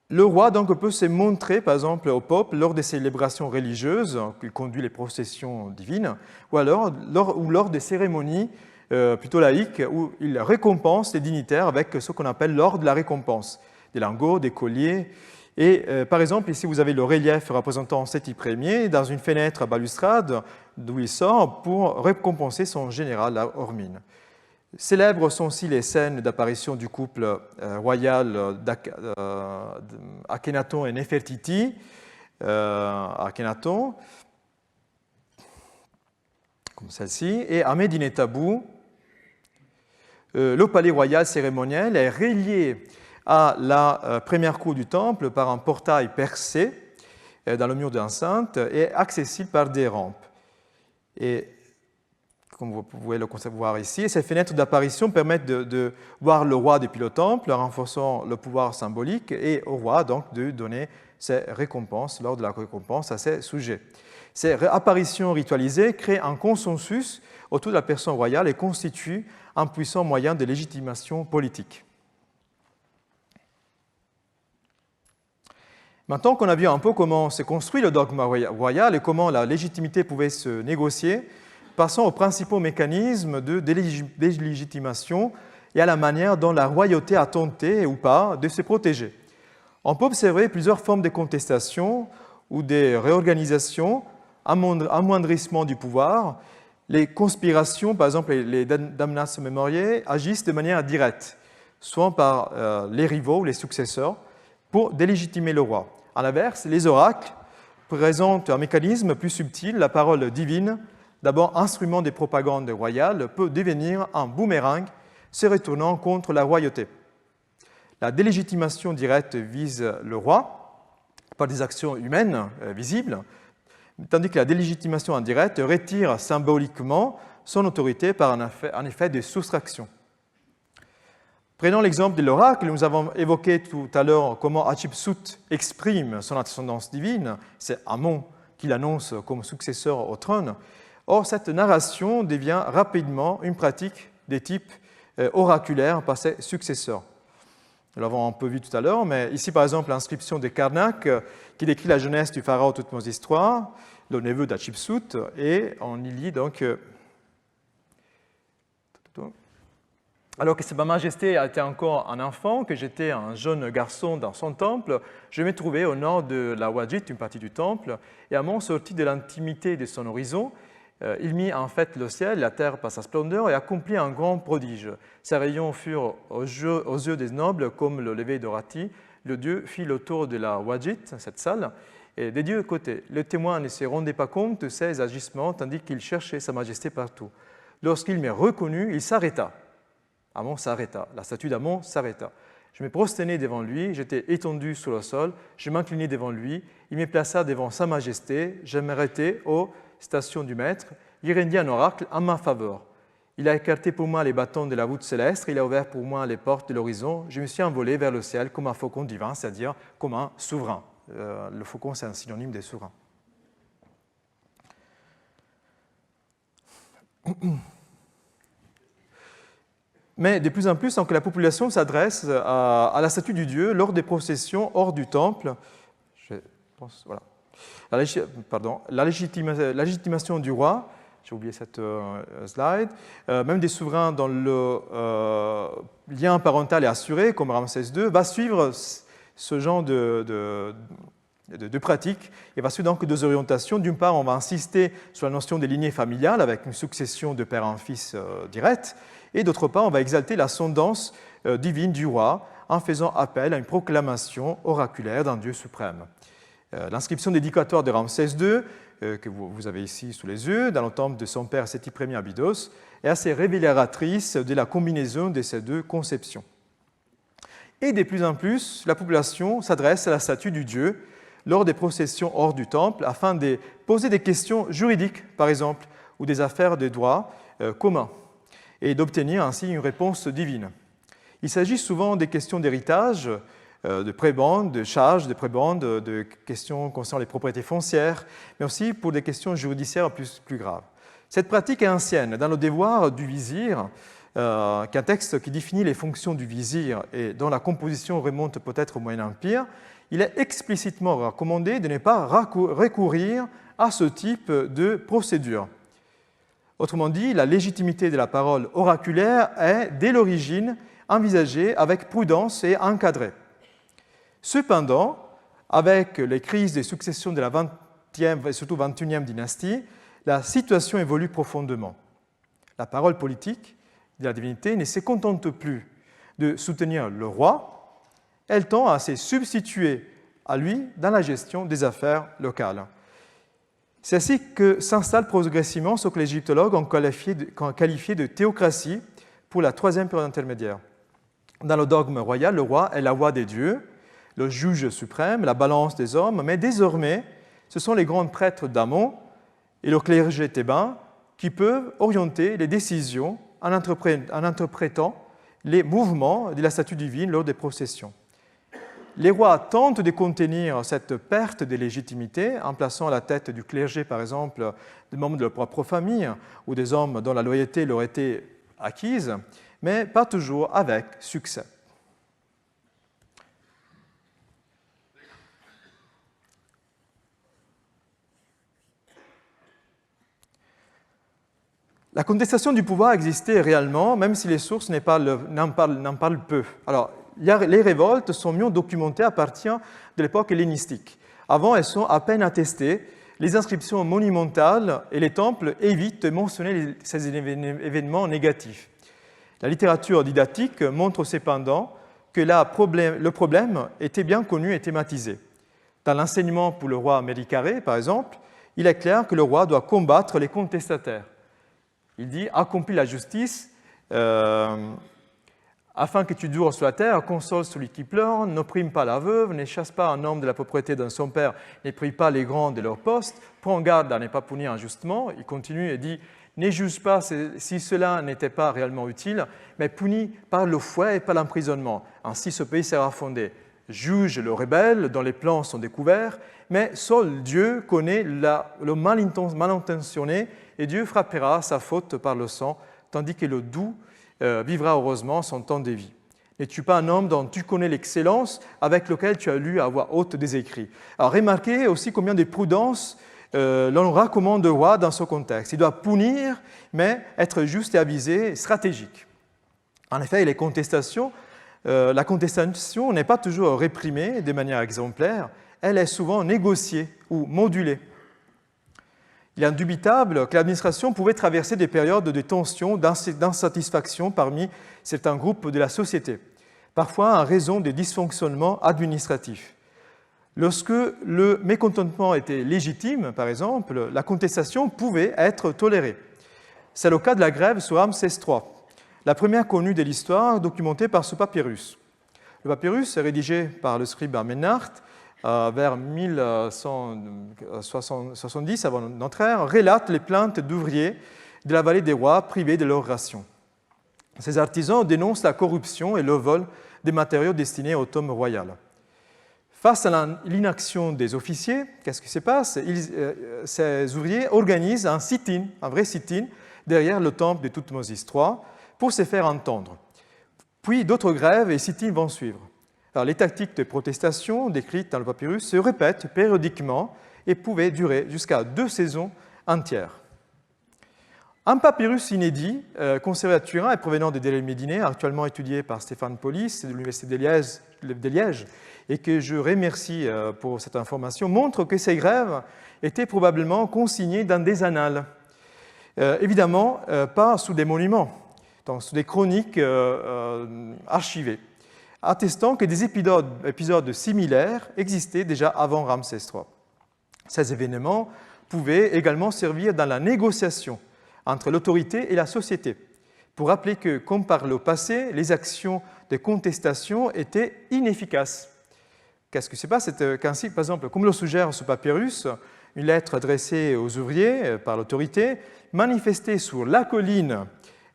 Le roi donc peut se montrer, par exemple, au peuple lors des célébrations religieuses, qu'il conduit les processions divines, ou alors lors des cérémonies plutôt laïques, où il récompense les dignitaires avec ce qu'on appelle l'ordre de la récompense, des lingots, des colliers. Et par exemple, ici vous avez le relief représentant Séti Ier dans une fenêtre à balustrade d'où il sort pour récompenser son général, la Hormine. Célèbres sont aussi les scènes d'apparition du couple royal d'Akhenaton et Néfertiti. Akhenaton, comme celle-ci, et à Médine-Tabou, le palais royal cérémoniel est relié à la première cour du temple par un portail percé dans le mur de l'enceinte et accessible par des rampes. Et comme vous pouvez le voir ici, ces fenêtres d'apparition permettent de voir le roi depuis le temple, renforçant le pouvoir symbolique, et au roi donc de donner ses récompenses lors de la récompense à ses sujets. Ces apparitions ritualisées créent un consensus autour de la personne royale et constituent un puissant moyen de légitimation politique. Maintenant qu'on a vu un peu comment se construit le dogme royal et comment la légitimité pouvait se négocier, passons aux principaux mécanismes de délégitimation et à la manière dont la royauté a tenté, ou pas, de se protéger. On peut observer plusieurs formes de contestation ou de réorganisation, amoindrissement du pouvoir. Les conspirations, par exemple les damnas memoriae, agissent de manière directe, soit par les rivaux ou les successeurs, pour délégitimer le roi. À l'inverse, les oracles présentent un mécanisme plus subtil, la parole divine, d'abord instrument des propagandes royales, peut devenir un boomerang se retournant contre la royauté. La délégitimation directe vise le roi par des actions humaines visibles, tandis que la délégitimation indirecte retire symboliquement son autorité par un effet de soustraction. Prenons l'exemple de l'oracle. Nous avons évoqué tout à l'heure comment Hatshepsut exprime son ascendance divine. C'est Amon qui l'annonce comme successeur au trône. Or, cette narration devient rapidement une pratique des types oraculaires par ses successeurs. Nous l'avons un peu vu tout à l'heure, mais ici, par exemple, l'inscription de Karnak qui décrit la jeunesse du pharaon Toutmose III, le neveu d'Hatshepsut, et on y lit donc alors que Sa Majesté était encore un enfant, que j'étais un jeune garçon dans son temple, je me trouvais au nord de la Wajit, une partie du temple, et à mon sorti de l'intimité de son horizon, il mit en fait le ciel, la terre par sa splendeur et accomplit un grand prodige. Ses rayons furent aux yeux des nobles comme le lever d'Orati. Le dieu fit le tour de la Wajit, cette salle, et des deux côtés. Le témoin ne se rendait pas compte de ses agissements tandis qu'il cherchait Sa Majesté partout. Lorsqu'il me reconnut, il s'arrêta. Amon s'arrêta, la statue d'Amon s'arrêta. Je me prosternai devant lui, j'étais étendu sur le sol, je m'inclinai devant lui, il me plaça devant Sa Majesté, je m'arrêtai aux stations du maître, il rendit un oracle en ma faveur. Il a écarté pour moi les bâtons de la voûte céleste, il a ouvert pour moi les portes de l'horizon, je me suis envolé vers le ciel comme un faucon divin, c'est-à-dire comme un souverain. Le faucon, c'est un synonyme de souverain. Mais de plus en plus, donc, la population s'adresse à la statue du dieu lors des processions hors du temple. Je pense, voilà. La légitimation du roi, j'ai oublié cette slide, même des souverains dont le lien parental est assuré, comme Ramsès II, va suivre ce genre de pratique et va suivre donc deux orientations. D'une part, on va insister sur la notion des lignées familiales avec une succession de père en fils directe, et d'autre part, on va exalter l'ascendance divine du roi en faisant appel à une proclamation oraculaire d'un Dieu suprême. L'inscription dédicatoire de Ramsès II, que vous avez ici sous les yeux, dans le temple de son père Séti Ier Abydos, est assez révélatrice de la combinaison de ces deux conceptions. Et de plus en plus, la population s'adresse à la statue du Dieu lors des processions hors du temple afin de poser des questions juridiques, par exemple, ou des affaires de droit commun, et d'obtenir ainsi une réponse divine. Il s'agit souvent des questions d'héritage, de prébende, de charges de prébende, de questions concernant les propriétés foncières, mais aussi pour des questions judiciaires plus graves. Cette pratique est ancienne. Dans le devoir du vizir, qu'un texte qui définit les fonctions du vizir et dont la composition remonte peut-être au Moyen Empire, il est explicitement recommandé de ne pas recourir à ce type de procédure. Autrement dit, la légitimité de la parole oraculaire est, dès l'origine, envisagée avec prudence et encadrée. Cependant, avec les crises des successions de la 20e et surtout 21e dynastie, la situation évolue profondément. La parole politique de la divinité ne se contente plus de soutenir le roi, elle tend à se substituer à lui dans la gestion des affaires locales. C'est ainsi que s'installe progressivement ce que les égyptologues ont qualifié de théocratie pour la troisième période intermédiaire. Dans le dogme royal, le roi est la voix des dieux, le juge suprême, la balance des hommes, mais désormais, ce sont les grands prêtres d'Amon et le clergé thébain qui peuvent orienter les décisions en interprétant les mouvements de la statue divine lors des processions. Les rois tentent de contenir cette perte de légitimité en plaçant à la tête du clergé, par exemple, des membres de leur propre famille ou des hommes dont la loyauté leur était acquise, mais pas toujours avec succès. La contestation du pouvoir existait réellement, même si les sources n'en parlent peu. Alors, les révoltes sont mieux documentées à partir de l'époque hellénistique. Avant, elles sont à peine attestées. Les inscriptions monumentales et les temples évitent de mentionner ces événements négatifs. La littérature didactique montre cependant que le problème était bien connu et thématisé. Dans l'enseignement pour le roi Méricaré, par exemple, il est clair que le roi doit combattre les contestataires. Il dit « Accomplis la justice, afin que tu dures sur la terre, console celui qui pleure, n'opprime pas la veuve, ne chasse pas un homme de la propriété de son père, ne prive pas les grands de leur poste, prends garde à ne pas punir injustement. » Il continue et dit « Ne juge pas si cela n'était pas réellement utile, mais punis par le fouet et par l'emprisonnement. Ainsi ce pays sera fondé. juge le rebelle dont les plans sont découverts, mais seul Dieu connaît le mal intentionné et Dieu frappera sa faute par le sang, tandis que le doux vivra heureusement son temps de vie. N'es-tu pas un homme dont tu connais l'excellence, avec lequel tu as lu à voix haute des écrits? Alors remarquez aussi combien de prudence l'on recommande au roi dans ce contexte. Il doit punir, mais être juste et avisé, stratégique. En effet, la contestation n'est pas toujours réprimée de manière exemplaire, elle est souvent négociée ou modulée. Il est indubitable que l'administration pouvait traverser des périodes de tension, d'insatisfaction parmi certains groupes de la société, parfois en raison des dysfonctionnements administratifs. Lorsque le mécontentement était légitime, par exemple, la contestation pouvait être tolérée. C'est le cas de la grève sous Ramsès III, la première connue de l'histoire documentée par ce papyrus. Le papyrus, rédigé par le scribe Amenart vers 1170 avant notre ère, relate les plaintes d'ouvriers de la vallée des rois privés de leurs rations. Ces artisans dénoncent la corruption et le vol des matériaux destinés au tombe royal. Face à l'inaction des officiers, qu'est-ce qui se passe? Ces ouvriers organisent un sit-in, un vrai sit-in, derrière le temple de Thoutmôsis III pour se faire entendre. Puis d'autres grèves et sit-ins vont suivre. Alors, les tactiques de protestation décrites dans le papyrus se répètent périodiquement et pouvaient durer jusqu'à 2 saisons entières. Un papyrus inédit, conservé à Turin et provenant des délais médiniens, actuellement étudié par Stéphane Polis de l'Université de Liège, et que je remercie pour cette information, montre que ces grèves étaient probablement consignées dans des annales. Évidemment, pas sous des monuments, donc sous des chroniques archivées, attestant que des épisodes similaires existaient déjà avant Ramsès III. Ces événements pouvaient également servir dans la négociation entre l'autorité et la société, pour rappeler que, comme par le passé, les actions de contestation étaient inefficaces. Qu'est-ce qui se passe? C'est qu'ainsi, par exemple, comme le suggère ce papyrus, une lettre adressée aux ouvriers par l'autorité, manifestée sur la colline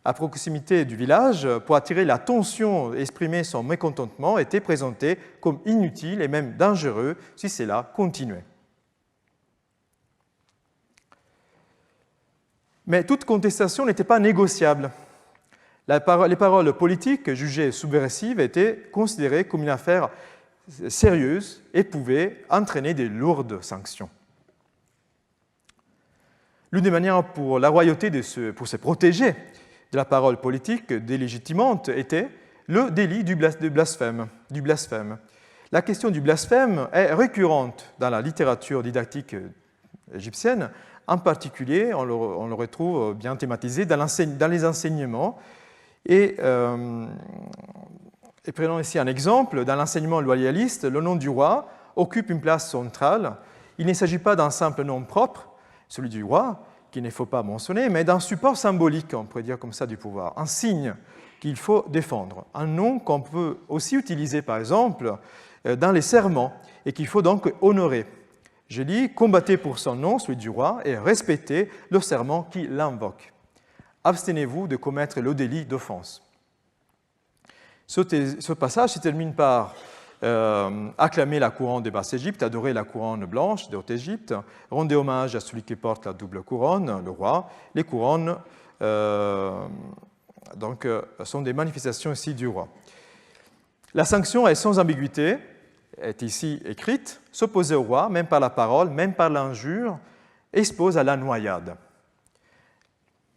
à proximité du village pour attirer l'attention et exprimer son mécontentement, était présentée comme inutile et même dangereux si cela continuait. Mais toute contestation n'était pas négociable. Les paroles politiques jugées subversives étaient considérées comme une affaire sérieuse et pouvaient entraîner de lourdes sanctions. L'une des manières pour la royauté pour se protéger de la parole politique délégitimante était le délit du blasphème. La question du blasphème est récurrente dans la littérature didactique égyptienne. En particulier, on le retrouve bien thématisé dans les enseignements. Et prenons ici un exemple. Dans l'enseignement loyaliste, le nom du roi occupe une place centrale. Il ne s'agit pas d'un simple nom propre, celui du roi, qu'il ne faut pas mentionner, mais d'un support symbolique, on pourrait dire comme ça, du pouvoir, un signe qu'il faut défendre, un nom qu'on peut aussi utiliser, par exemple, dans les serments, et qu'il faut donc honorer. Je lis « Combattez pour son nom, celui du roi, et respectez le serment qui l'invoque. Abstenez-vous de commettre le délit d'offense. » Ce passage se termine par acclamer la couronne de Basse-Égypte, adorer la couronne blanche de Haute-Égypte, rendez hommage à celui qui porte la double couronne, le roi. Les couronnes sont des manifestations ici du roi. La sanction est sans ambiguïté, est ici écrite, s'opposer au roi, même par la parole, même par l'injure, expose à la noyade.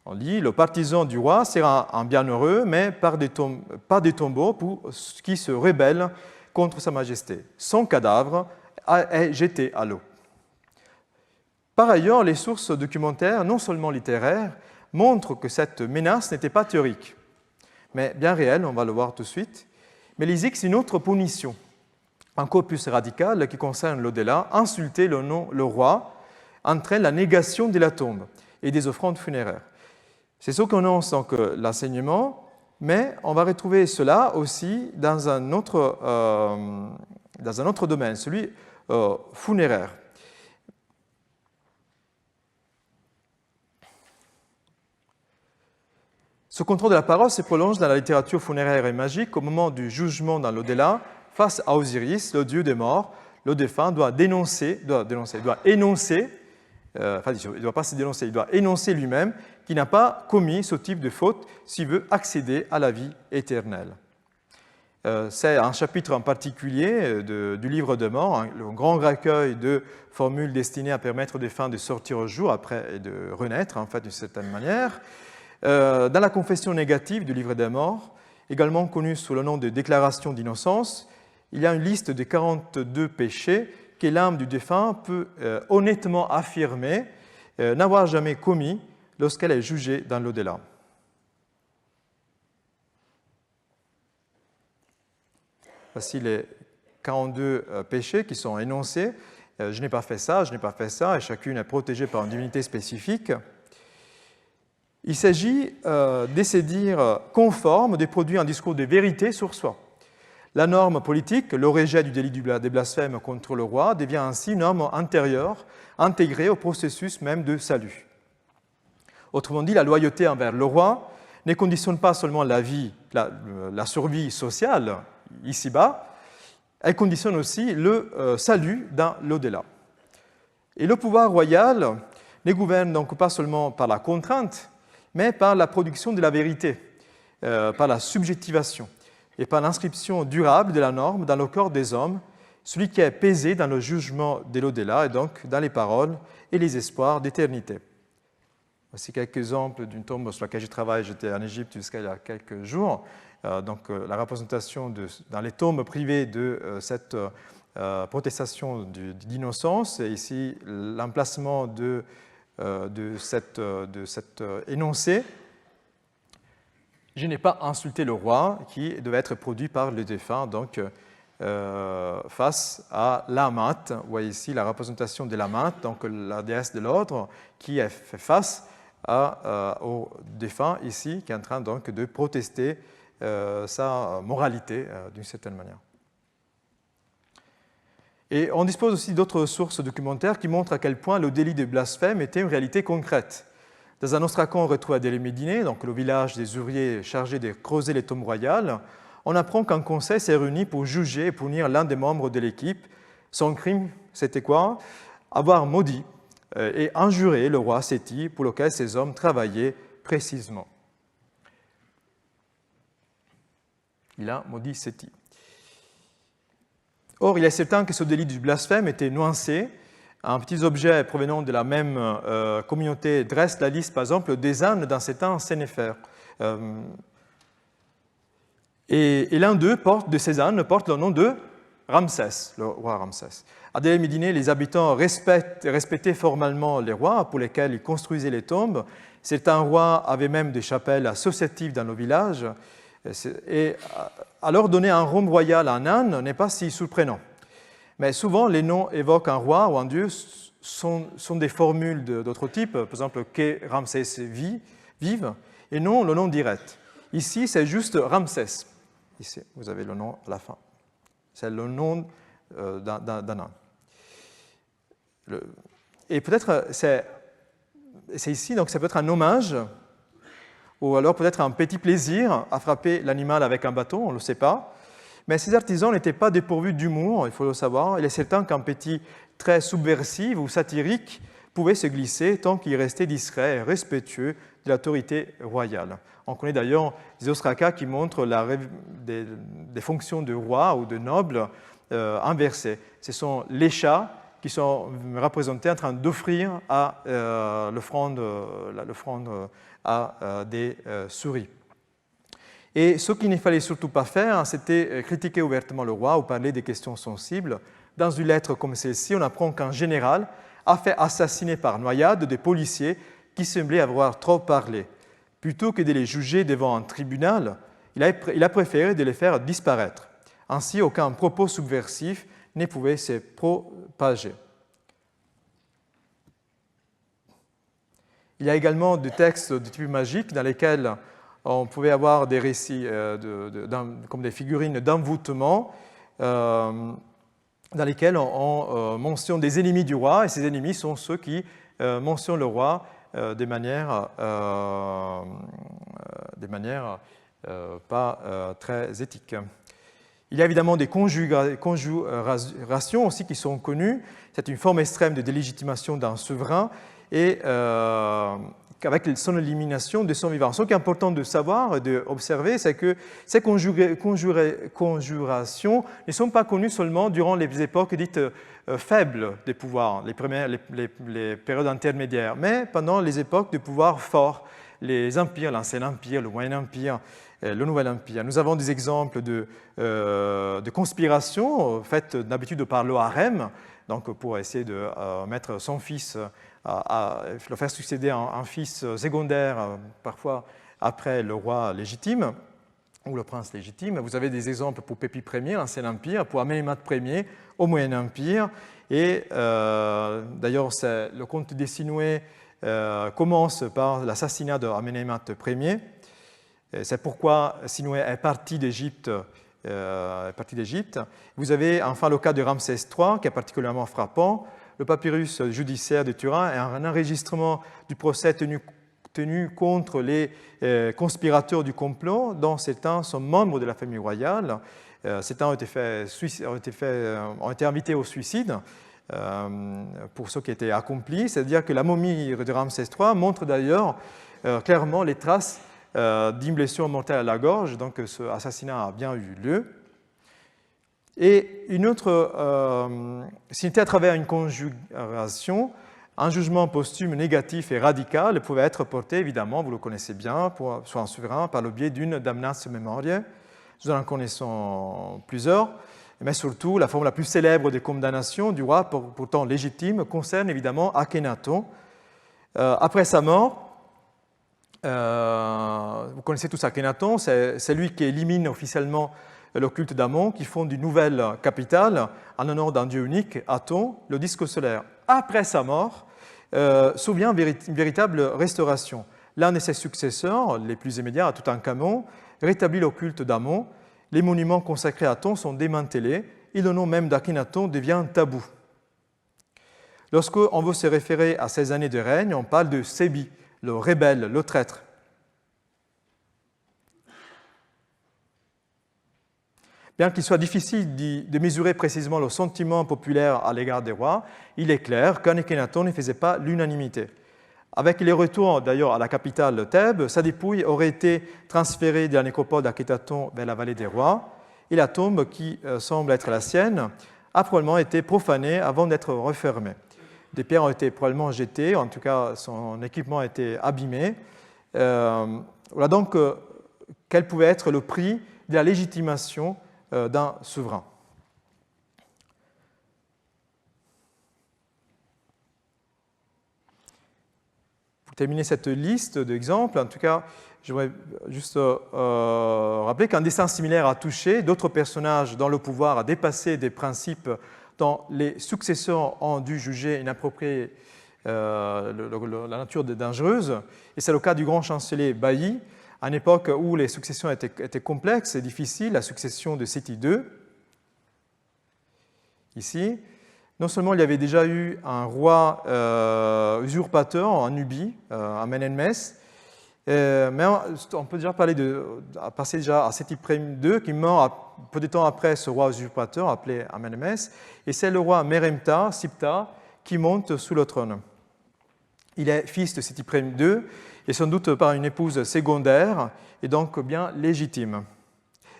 On dit, le partisan du roi sera un bienheureux, mais par des tombeaux pour ceux qui se rebellent contre sa majesté. Son cadavre est jeté à l'eau. Par ailleurs, les sources documentaires, non seulement littéraires, montrent que cette menace n'était pas théorique, mais bien réelle, on va le voir tout de suite. Mais il existe une autre punition, encore plus radicale, qui concerne l'au-delà. Insulter le roi entraîne la négation de la tombe et des offrandes funéraires. C'est ce qu'on annonce donc l'enseignement, mais on va retrouver cela aussi dans un autre domaine, celui funéraire. Ce contrôle de la parole se prolonge dans la littérature funéraire et magique au moment du jugement dans l'au-delà, face à Osiris, le dieu des morts, le défunt doit énoncer, il ne doit pas se dénoncer, il doit énoncer lui-même qu'il n'a pas commis ce type de faute s'il veut accéder à la vie éternelle. C'est un chapitre en particulier du livre des morts, le grand recueil de formules destinées à permettre aux défunts de sortir au jour après et de renaître, en fait, d'une certaine manière. Dans la confession négative du livre des morts, également connue sous le nom de déclaration d'innocence, il y a une liste de 42 péchés que l'âme du défunt peut honnêtement affirmer n'avoir jamais commis lorsqu'elle est jugée dans l'au-delà. Voici les 42 péchés qui sont énoncés. Je n'ai pas fait ça, je n'ai pas fait ça, et chacune est protégée par une divinité spécifique. Il s'agit de se dire conforme de produire un discours de vérité sur soi. La norme politique, le rejet du délit des blasphèmes contre le roi, devient ainsi une norme intérieure, intégrée au processus même de salut. Autrement dit, la loyauté envers le roi ne conditionne pas seulement la vie, la survie sociale, ici-bas, elle conditionne aussi le salut dans l'au-delà. Et le pouvoir royal ne gouverne donc pas seulement par la contrainte, mais par la production de la vérité, par la subjectivation et par l'inscription durable de la norme dans le corps des hommes, celui qui est pesé dans le jugement de l'au-delà et donc dans les paroles et les espoirs d'éternité. Voici quelques exemples d'une tombe sur laquelle je travaille. J'étais en Égypte jusqu'à il y a quelques jours. La représentation dans les tombes privées de cette protestation d'innocence, et ici l'emplacement de cet énoncé. Je n'ai pas insulté le roi qui devait être produit par le défunt, donc face à l'Amat. Vous voyez ici la représentation de l'Amat, donc la déesse de l'ordre, qui est fait face au défunt ici, qui est en train donc de protester sa moralité d'une certaine manière. Et on dispose aussi d'autres sources documentaires qui montrent à quel point le délit de blasphème était une réalité concrète. Dans un ostracan retrouvé à Délé-Médiné, donc le village des ouvriers chargés de creuser les tombes royales, on apprend qu'un conseil s'est réuni pour juger et punir l'un des membres de l'équipe. Son crime, c'était quoi? Avoir maudit et injuré le roi Séti, pour lequel ces hommes travaillaient précisément. Il a maudit Séti. Or, il est certain que ce délit du blasphème était nuancé. Un petit objet provenant de la même communauté dresse la liste, par exemple, des ânes d'un certain Sénéfer. Et l'un d'eux, de ces ânes, porte le nom de Ramsès, le roi Ramsès. À Délé-Médiné, les habitants respectaient formellement les rois pour lesquels ils construisaient les tombes. Certains rois avaient même des chapelles associatives dans le village. Et alors donner un rôme royal à un âne n'est pas si surprenant. Mais souvent, les noms évoquent un roi ou un dieu sont des formules d'autres types, par exemple que Ramsès vive, et non le nom direct. Ici, c'est juste Ramsès. Ici, vous avez le nom à la fin. C'est le nom d'un âne. Et peut-être c'est ici, donc ça peut être un hommage, ou alors peut-être un petit plaisir à frapper l'animal avec un bâton, on ne le sait pas. Mais ces artisans n'étaient pas dépourvus d'humour, il faut le savoir. Il est certain qu'un petit trait subversif ou satirique pouvait se glisser tant qu'il restait discret et respectueux de l'autorité royale. On connaît d'ailleurs des ostracas qui montrent des fonctions de roi ou de noble inversées. Ce sont les chats qui sont représentés en train d'offrir l'offrande à des souris. Et ce qu'il ne fallait surtout pas faire, c'était critiquer ouvertement le roi ou parler des questions sensibles. Dans une lettre comme celle-ci, on apprend qu'un général a fait assassiner par noyade des policiers qui semblaient avoir trop parlé. Plutôt que de les juger devant un tribunal, il a préféré de les faire disparaître. Ainsi, aucun propos subversif ne pouvait se propager. Il y a également des textes de type magique dans lesquels on pouvait avoir des récits comme des figurines d'envoûtement dans lesquels on mentionne des ennemis du roi, et ces ennemis sont ceux qui mentionnent le roi de manière pas très éthique. Il y a évidemment des conjurations aussi qui sont connues. C'est une forme extrême de délégitimation d'un souverain et avec son élimination de son vivant. Ce qui est important de savoir, d'observer, c'est que ces conjurations ne sont pas connues seulement durant les époques dites faibles des pouvoirs, les périodes intermédiaires, mais pendant les époques de pouvoirs forts, les empires, l'Ancien Empire, le Moyen Empire, le Nouvel Empire. Nous avons des exemples de conspirations faites d'habitude par le harem, donc pour essayer de mettre son fils, le faire succéder un fils secondaire, parfois après le roi légitime ou le prince légitime. Vous avez des exemples pour Pépi Ier, l'Ancien Empire, pour Amenemhat Ier au Moyen Empire. Et d'ailleurs, le conte des Sinuhe commence par l'assassinat de Amenemhat Ier. C'est pourquoi Sinuhe est parti d'Égypte. Vous avez enfin le cas de Ramsès III, qui est particulièrement frappant. Le papyrus judiciaire de Turin est un enregistrement du procès tenu contre les conspirateurs du complot, dont certains sont membres de la famille royale. Certains ont été invités au suicide pour ce qui était accompli. C'est-à-dire que la momie de Ramsès III montre d'ailleurs clairement les traces d'une blessure mortelle à la gorge, donc ce assassinat a bien eu lieu. Et une autre, c'était à travers une conjuration, un jugement posthume négatif et radical pouvait être porté, évidemment, vous le connaissez bien, sur un souverain par le biais d'une damnatio memoriae. Nous en connaissons plusieurs, mais surtout la forme la plus célèbre des condamnations du roi, pourtant légitime, concerne évidemment Akhenaton. Après sa mort, vous connaissez tous Akhenaton, c'est lui qui élimine officiellement le culte d'Amon, qui fonde une nouvelle capitale en honneur d'un dieu unique, Aton, le disque solaire. Après sa mort, survient une véritable restauration. L'un de ses successeurs, les plus immédiats, Toutankhamon, rétablit le culte d'Amon. Les monuments consacrés à Aton sont démantelés et le nom même d'Akhenaton devient tabou. Lorsqu'on veut se référer à ces années de règne, on parle de Sébi, le rebelle, le traître. Bien qu'il soit difficile de mesurer précisément le sentiment populaire à l'égard des rois, il est clair qu'Akhenaton ne faisait pas l'unanimité. Avec les retours d'ailleurs à la capitale Thèbes, sa dépouille aurait été transférée de la nécropole d'Akhenaton vers la vallée des rois, et la tombe qui semble être la sienne a probablement été profanée avant d'être refermée. Des pierres ont été probablement jetées, en tout cas son équipement a été abîmé. Voilà donc quel pouvait être le prix de la légitimation d'un souverain. Pour terminer cette liste d'exemples, en tout cas, je voudrais juste rappeler qu'un destin similaire a touché d'autres personnages dont le pouvoir a dépassé des principes dont les successeurs ont dû juger inappropriée la nature dangereuse. Et c'est le cas du grand chancelier Bailly, à une époque où les successions étaient complexes et difficiles, la succession de Séti II. Ici, non seulement il y avait déjà eu un roi usurpateur en Nubie, Amenemès, mais on peut déjà passer déjà à Séti II qui meurt peu de temps après ce roi usurpateur appelé Amenemès, et c'est le roi Meremta, Sipta, qui monte sous le trône. Il est fils de Séti II et sans doute par une épouse secondaire et donc bien légitime.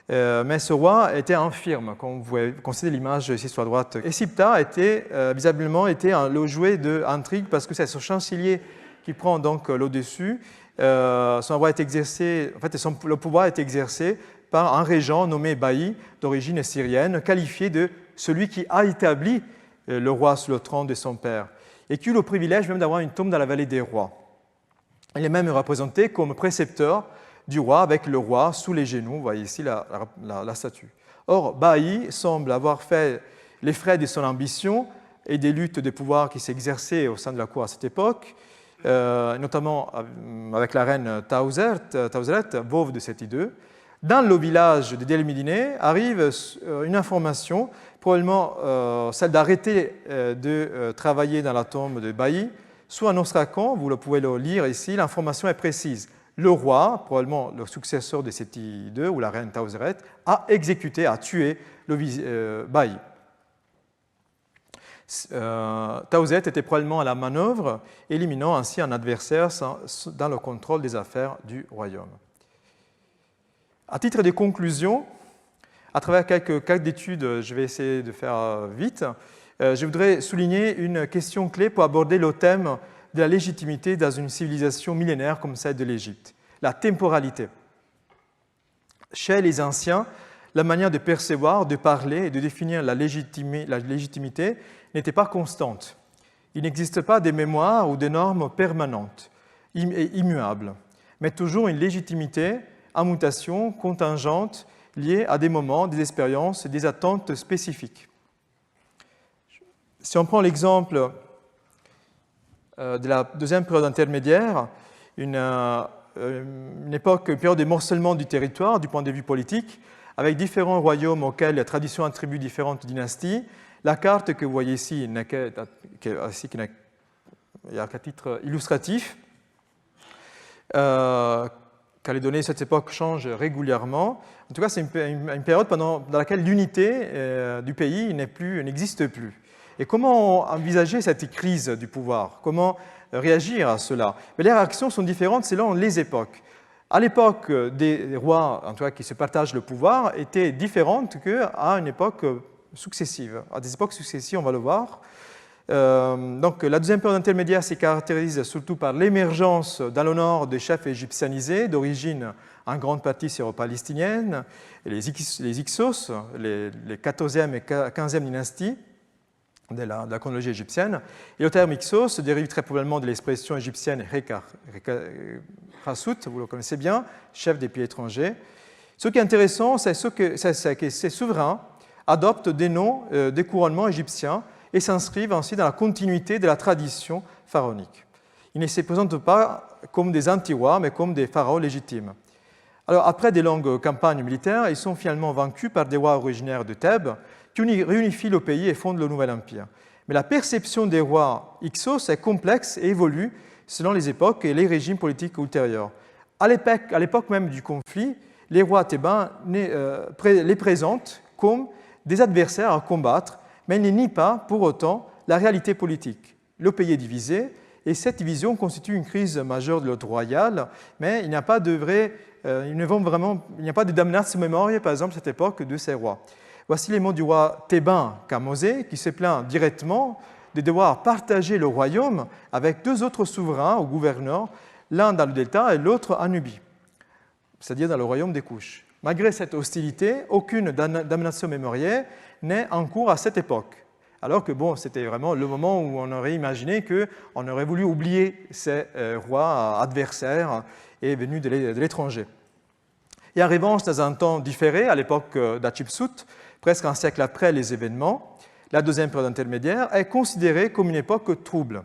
Mais ce roi était infirme, comme vous considérez l'image ici sur la droite. Et Sipta était visiblement le jouet d'intrigue parce que c'est ce chancelier qui prend donc le dessus. Le pouvoir est exercé par un régent nommé Bailly, d'origine syrienne, qualifié de celui qui a établi le roi sur le trône de son père, et qui eut le privilège même d'avoir une tombe dans la vallée des rois. Il est même représenté comme précepteur du roi, avec le roi sous les genoux. Vous voyez ici la statue. Or, Bailly semble avoir fait les frais de son ambition et des luttes de pouvoir qui s'exerçaient au sein de la cour à cette époque, notamment avec la reine Taouzert, veuve de Séti II. Dans le village de Delmidine arrive une information, probablement celle d'arrêter de travailler dans la tombe de Bailly. Sous un ostracan, vous le pouvez le lire ici, l'information est précise. le roi, probablement le successeur de Séti II ou la reine Taouzeret, a exécuté, a tué le Baï. Taouzeret était probablement à la manœuvre, éliminant ainsi un adversaire dans le contrôle des affaires du royaume. À titre de conclusion, à travers quelques cas d'études, je vais essayer de faire vite, je voudrais souligner une question clé pour aborder le thème de la légitimité dans une civilisation millénaire comme celle de l'Égypte, la temporalité. Chez les anciens, la manière de percevoir, de parler et de définir la légitimité n'était pas constante. Il n'existe pas des mémoires ou des normes permanentes et immuables, mais toujours une légitimité en mutation, contingente, liée à des moments, des expériences et des attentes spécifiques. Si on prend l'exemple de la deuxième période intermédiaire, une période de morcellement du territoire du point de vue politique, avec différents royaumes auxquels la tradition attribue différentes dynasties. La carte que vous voyez ici n'est qu'à titre illustratif, car les données de cette époque changent régulièrement. En tout cas, c'est une période dans laquelle l'unité du pays n'existe plus. Et comment envisager cette crise du pouvoir? Comment réagir à cela? Mais les réactions sont différentes selon les époques. À l'époque des rois, en tout cas, qui se partagent le pouvoir, étaient différentes qu'à une époque successive. À des époques successives, on va le voir. Donc, la deuxième période intermédiaire se caractérise surtout par l'émergence dans le nord de chefs égyptianisés d'origine en grande partie syro-palestinienne, les Hyksos, les 14e et 15e dynasties de la chronologie égyptienne. Et le terme Hyksos dérive très probablement de l'expression égyptienne Khassout, vous le connaissez bien, chef des pays étrangers. Ce qui est intéressant, c'est que ces souverains adoptent des noms des couronnements égyptiens et s'inscrivent ainsi dans la continuité de la tradition pharaonique. Ils ne se présentent pas comme des anti-rois, mais comme des pharaons légitimes. Alors, après des longues campagnes militaires, ils sont finalement vaincus par des rois originaires de Thèbes qui réunifient le pays et fondent le nouvel empire. Mais la perception des rois Hyksos est complexe et évolue selon les époques et les régimes politiques ultérieurs. À l'époque même du conflit, les rois thébains les présentent comme des adversaires à combattre, mais ils ne nient pas pour autant la réalité politique. Le pays est divisé et cette division constitue une crise majeure de l'ordre royal, mais il n'y a pas de damnatio memoriae, par exemple, à cette époque de ces rois. Voici les mots du roi thébain Kamosé qui se plaint directement de devoir partager le royaume avec deux autres souverains ou gouverneurs, l'un dans le delta et l'autre en Nubie, c'est-à-dire dans le royaume des Couches. Malgré cette hostilité, aucune damnatio memoriae n'est en cours à cette époque. Alors que c'était vraiment le moment où on aurait imaginé qu'on aurait voulu oublier ces rois adversaires et venus de l'étranger. Et en revanche, dans un temps différé, à l'époque d'Hatshepsut, presque un siècle après les événements, la deuxième période intermédiaire est considérée comme une époque trouble.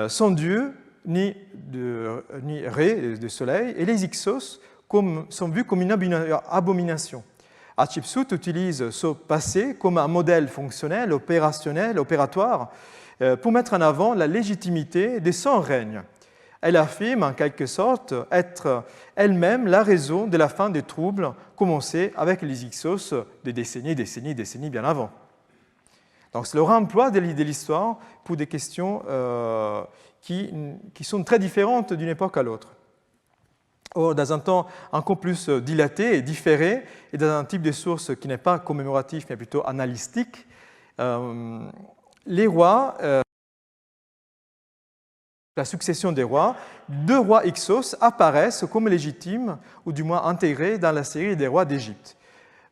Sans Dieu, ni Ré, de soleil, et les Hyksos sont vus comme une abomination. Hatshepsut utilise ce passé comme un modèle fonctionnel, opérationnel, opératoire, pour mettre en avant la légitimité de son règne. Elle affirme en quelque sorte être elle-même la raison de la fin des troubles commencés avec les Hyksos des décennies bien avant. Donc c'est le remploi de l'histoire pour des questions qui sont très différentes d'une époque à l'autre. Or, dans un temps encore plus dilaté et différé, et dans un type de source qui n'est pas commémoratif, mais plutôt analytique, les rois, la succession des rois, deux rois Hyksos apparaissent comme légitimes, ou du moins intégrés dans la série des rois d'Égypte.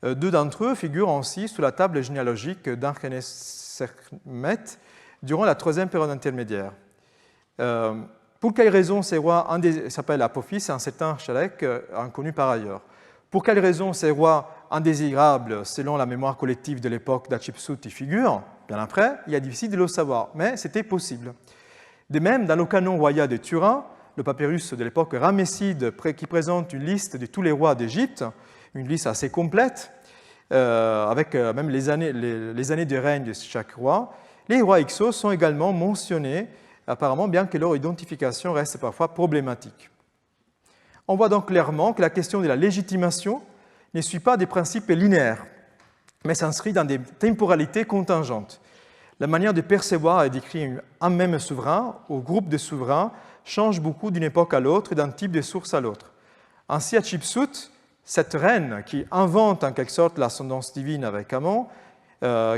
Deux d'entre eux figurent aussi sous la table généalogique d'Ankhénessermet durant la troisième période intermédiaire. Pour quelles raisons ces rois s'appellent Apophis et un certain Chalek, inconnu par ailleurs? Pour quelles raisons ces rois indésirables, selon la mémoire collective de l'époque d'Hatshepsut, y figurent? Bien après, il est difficile de le savoir, mais c'était possible. De même, dans le canon royal de Turin, le papyrus de l'époque ramesside qui présente une liste de tous les rois d'Égypte, une liste assez complète, avec même les années de règne de chaque roi, les rois Hyksos sont également mentionnés, apparemment, bien que leur identification reste parfois problématique. On voit donc clairement que la question de la légitimation ne suit pas des principes linéaires, mais s'inscrit dans des temporalités contingentes. La manière de percevoir et d'écrire un même souverain ou groupe de souverains change beaucoup d'une époque à l'autre et d'un type de source à l'autre. Ainsi, Hatshepsut, cette reine qui invente en quelque sorte l'ascendance divine avec Amon,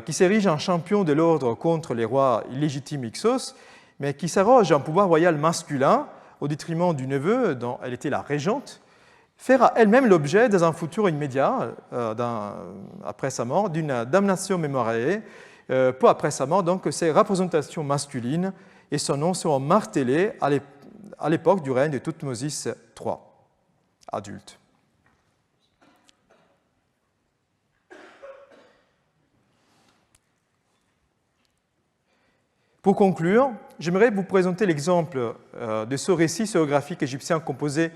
qui s'érige en champion de l'ordre contre les rois illégitimes Hyksos, mais qui s'arroge un pouvoir royal masculin au détriment du neveu dont elle était la régente, fera elle-même l'objet dans un futur immédiat, après sa mort, d'une damnation mémorielle, peu après sa mort, donc ses représentations masculines et son nom seront martelés à l'époque du règne de Thoutmôsis III, adulte. Pour conclure, j'aimerais vous présenter l'exemple de ce récit géographique égyptien composé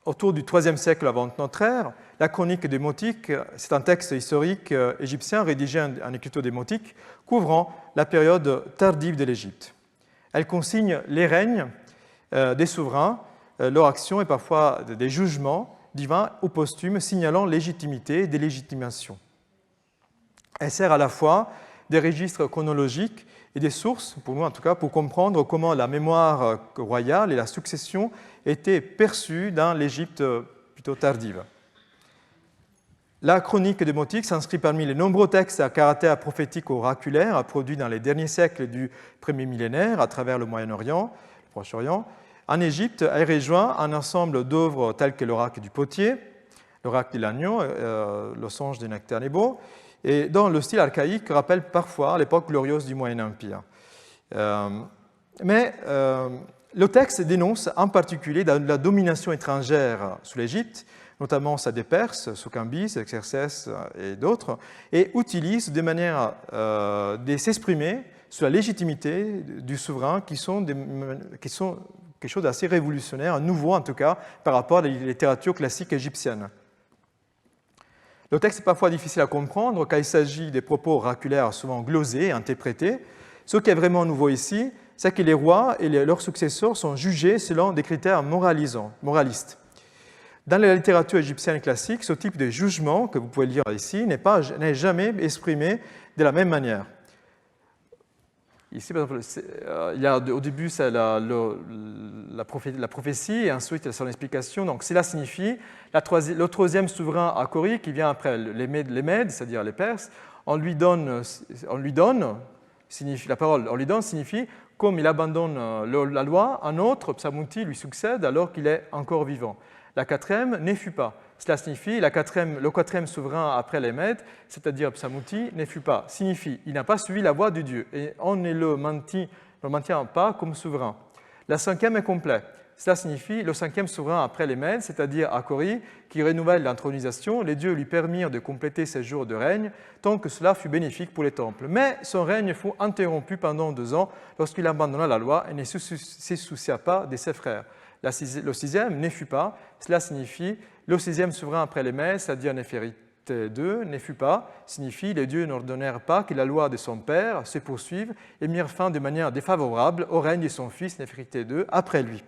autour du IIIe siècle avant notre ère. La chronique démotique, c'est un texte historique égyptien rédigé en écriture démotique couvrant la période tardive de l'Égypte. Elle consigne les règnes des souverains, leur action et parfois des jugements divins ou posthumes signalant légitimité et délégitimation. Elle sert à la fois des registres chronologiques et des sources, pour nous en tout cas, pour comprendre comment la mémoire royale et la succession étaient perçues dans l'Égypte plutôt tardive. La chronique démotique s'inscrit parmi les nombreux textes à caractère prophétique oraculaire produits dans les derniers siècles du premier millénaire à travers le Moyen-Orient, le Proche-Orient. En Égypte, elle rejoint un ensemble d'œuvres telles que l'oracle du potier, l'oracle de l'agneau, le songe de Nectanebo, et dont le style archaïque rappelle parfois l'époque glorieuse du Moyen Empire. Mais le texte dénonce en particulier la domination étrangère sous l'Égypte, notamment celle des Perses, sous Cambyse, Xerxès et d'autres, et utilise de manière de s'exprimer sur la légitimité du souverain qui sont quelque chose d'assez révolutionnaire, nouveau en tout cas, par rapport à la littérature classique égyptienne. Le texte est parfois difficile à comprendre car il s'agit des propos oraculaires souvent glosés et interprétés. Ce qui est vraiment nouveau ici, c'est que les rois et leurs successeurs sont jugés selon des critères moralistes. Dans la littérature égyptienne classique, ce type de jugement que vous pouvez lire ici n'est jamais exprimé de la même manière. Ici, par exemple, il y a au début c'est la prophétie et ensuite son explication. Donc, cela signifie le troisième souverain Akori qui vient après les Mèdes, c'est-à-dire les Perses, on lui donne signifie la parole, on lui donne signifie comme il abandonne la loi, un autre Psamuti lui succède alors qu'il est encore vivant. La quatrième ne fut pas. Cela signifie le quatrième souverain après les Mèdes, c'est-à-dire Psamuti, ne fut pas. Signifie il n'a pas suivi la voie de Dieu et on ne le maintient pas comme souverain. La cinquième est complète. Cela signifie le cinquième souverain après les Mèdes, c'est-à-dire Akori, qui renouvelle l'intronisation. Les dieux lui permirent de compléter ses jours de règne tant que cela fut bénéfique pour les temples. Mais son règne fut interrompu pendant 2 ans lorsqu'il abandonna la loi et ne se soucia pas de ses frères. Le sixième ne fut pas. Cela signifie le sixième souverain après les Mèdes, c'est-à-dire Néphérite II, ne fut pas, signifie les dieux n'ordonnèrent pas que la loi de son père se poursuive et mirent fin de manière défavorable au règne de son fils Néphérite II après lui.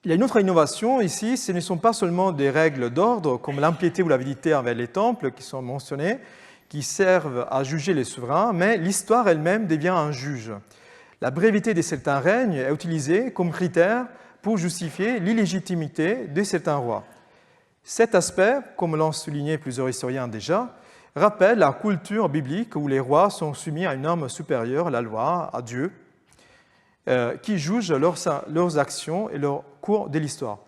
Il y a une autre innovation ici, ce ne sont pas seulement des règles d'ordre comme l'impiété ou l'avidité envers les temples qui sont mentionnées, qui servent à juger les souverains, mais l'histoire elle-même devient un juge. La brevité de certains règnes est utilisée comme critère pour justifier l'illégitimité de certains rois. Cet aspect, comme l'ont souligné plusieurs historiens déjà, rappelle la culture biblique où les rois sont soumis à une norme supérieure, la loi, à Dieu, qui juge leurs actions et leur cours de l'histoire.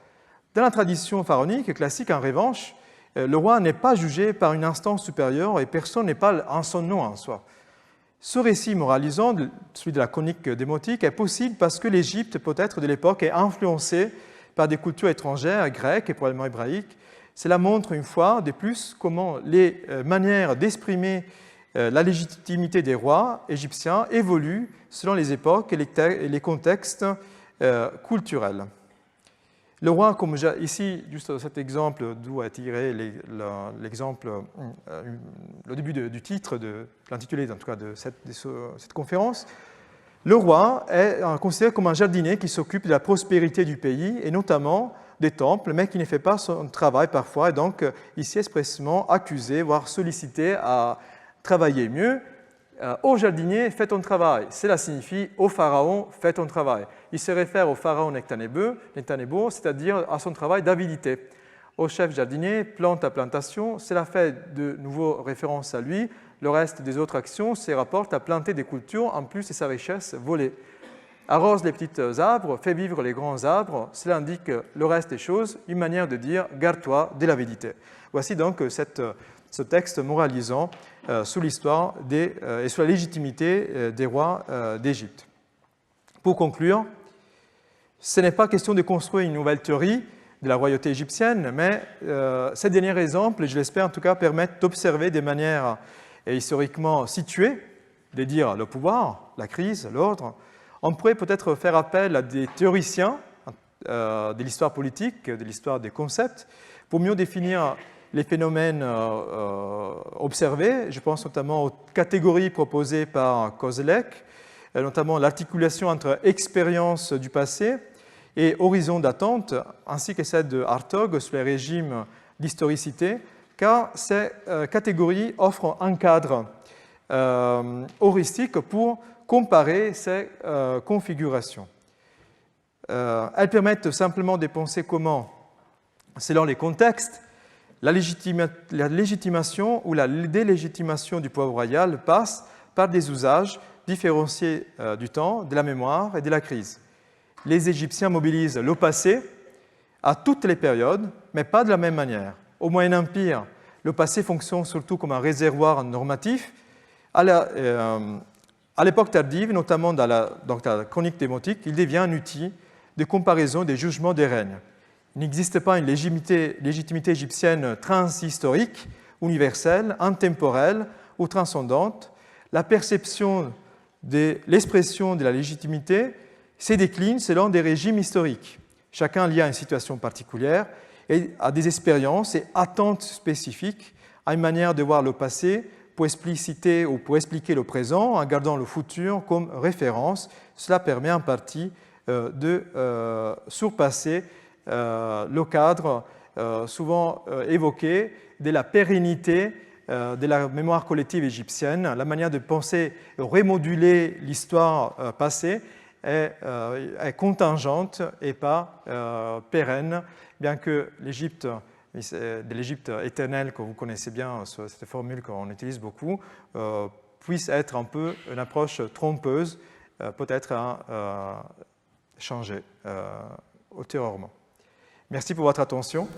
Dans la tradition pharaonique classique, en revanche, le roi n'est pas jugé par une instance supérieure et personne n'est pas en son nom en soi. Ce récit moralisant, celui de la chronique démotique, est possible parce que l'Égypte, peut-être de l'époque, est influencée par des cultures étrangères, grecques et probablement hébraïques. Cela montre une fois de plus comment les manières d'exprimer la légitimité des rois égyptiens évoluent selon les époques et les contextes culturels. Le roi, comme ici, juste cet exemple d'où a tiré l'exemple, le début du titre, de l'intitulé en tout cas de cette conférence, Le roi est considéré comme un jardinier qui s'occupe de la prospérité du pays et notamment des temples, mais qui ne fait pas son travail parfois, et donc ici expressément accusé, voire sollicité à travailler mieux. Au jardinier, fais ton travail. Cela signifie au pharaon, fais ton travail. Il se réfère au pharaon Nectanebo, c'est-à-dire à son travail d'avidité. Au chef jardinier, plante ta plantation, cela fait de nouveau référence à lui. Le reste des autres actions se rapporte à planter des cultures en plus de sa richesse volée. Arrose les petits arbres, fais vivre les grands arbres, cela indique le reste des choses, une manière de dire « garde-toi de l'avidité ». Voici donc ce texte moralisant sur l'histoire et sur la légitimité des rois d'Égypte. Pour conclure, ce n'est pas question de construire une nouvelle théorie de la royauté égyptienne, mais ces derniers exemples, je l'espère en tout cas, permettent d'observer de manière historiquement située, de dire le pouvoir, la crise, l'ordre. On pourrait peut-être faire appel à des théoriciens de l'histoire politique, de l'histoire des concepts, pour mieux définir les phénomènes observés. Je pense notamment aux catégories proposées par Koselleck, notamment l'articulation entre expérience du passé et horizon d'attente, ainsi que celle de Hartog sur les régimes d'historicité, car ces catégories offrent un cadre heuristique pour comparer ces configurations. Elles permettent simplement de penser comment, selon les contextes, la légitimation ou la délégitimation du pouvoir royal passe par des usages différenciés du temps, de la mémoire et de la crise. Les Égyptiens mobilisent le passé à toutes les périodes, mais pas de la même manière. Au Moyen Empire, le passé fonctionne surtout comme un réservoir normatif. À l'époque tardive, notamment dans la chronique démotique, il devient un outil de comparaison des jugements des règnes. Il n'existe pas une légitimité égyptienne transhistorique, universelle, intemporelle ou transcendante. La perception de l'expression de la légitimité se décline selon des régimes historiques. Chacun lié à une situation particulière et à des expériences et attentes spécifiques, à une manière de voir le passé pour expliciter ou pour expliquer le présent en gardant le futur comme référence. Cela permet en partie de surpasser le cadre souvent évoqué de la pérennité de la mémoire collective égyptienne. La manière de penser, remoduler l'histoire passée est contingente et pas pérenne, bien que l'Égypte, de l'Égypte éternelle que vous connaissez bien, cette formule qu'on utilise beaucoup, puisse être un peu une approche trompeuse, peut-être à changer ultérieurement. Merci pour votre attention.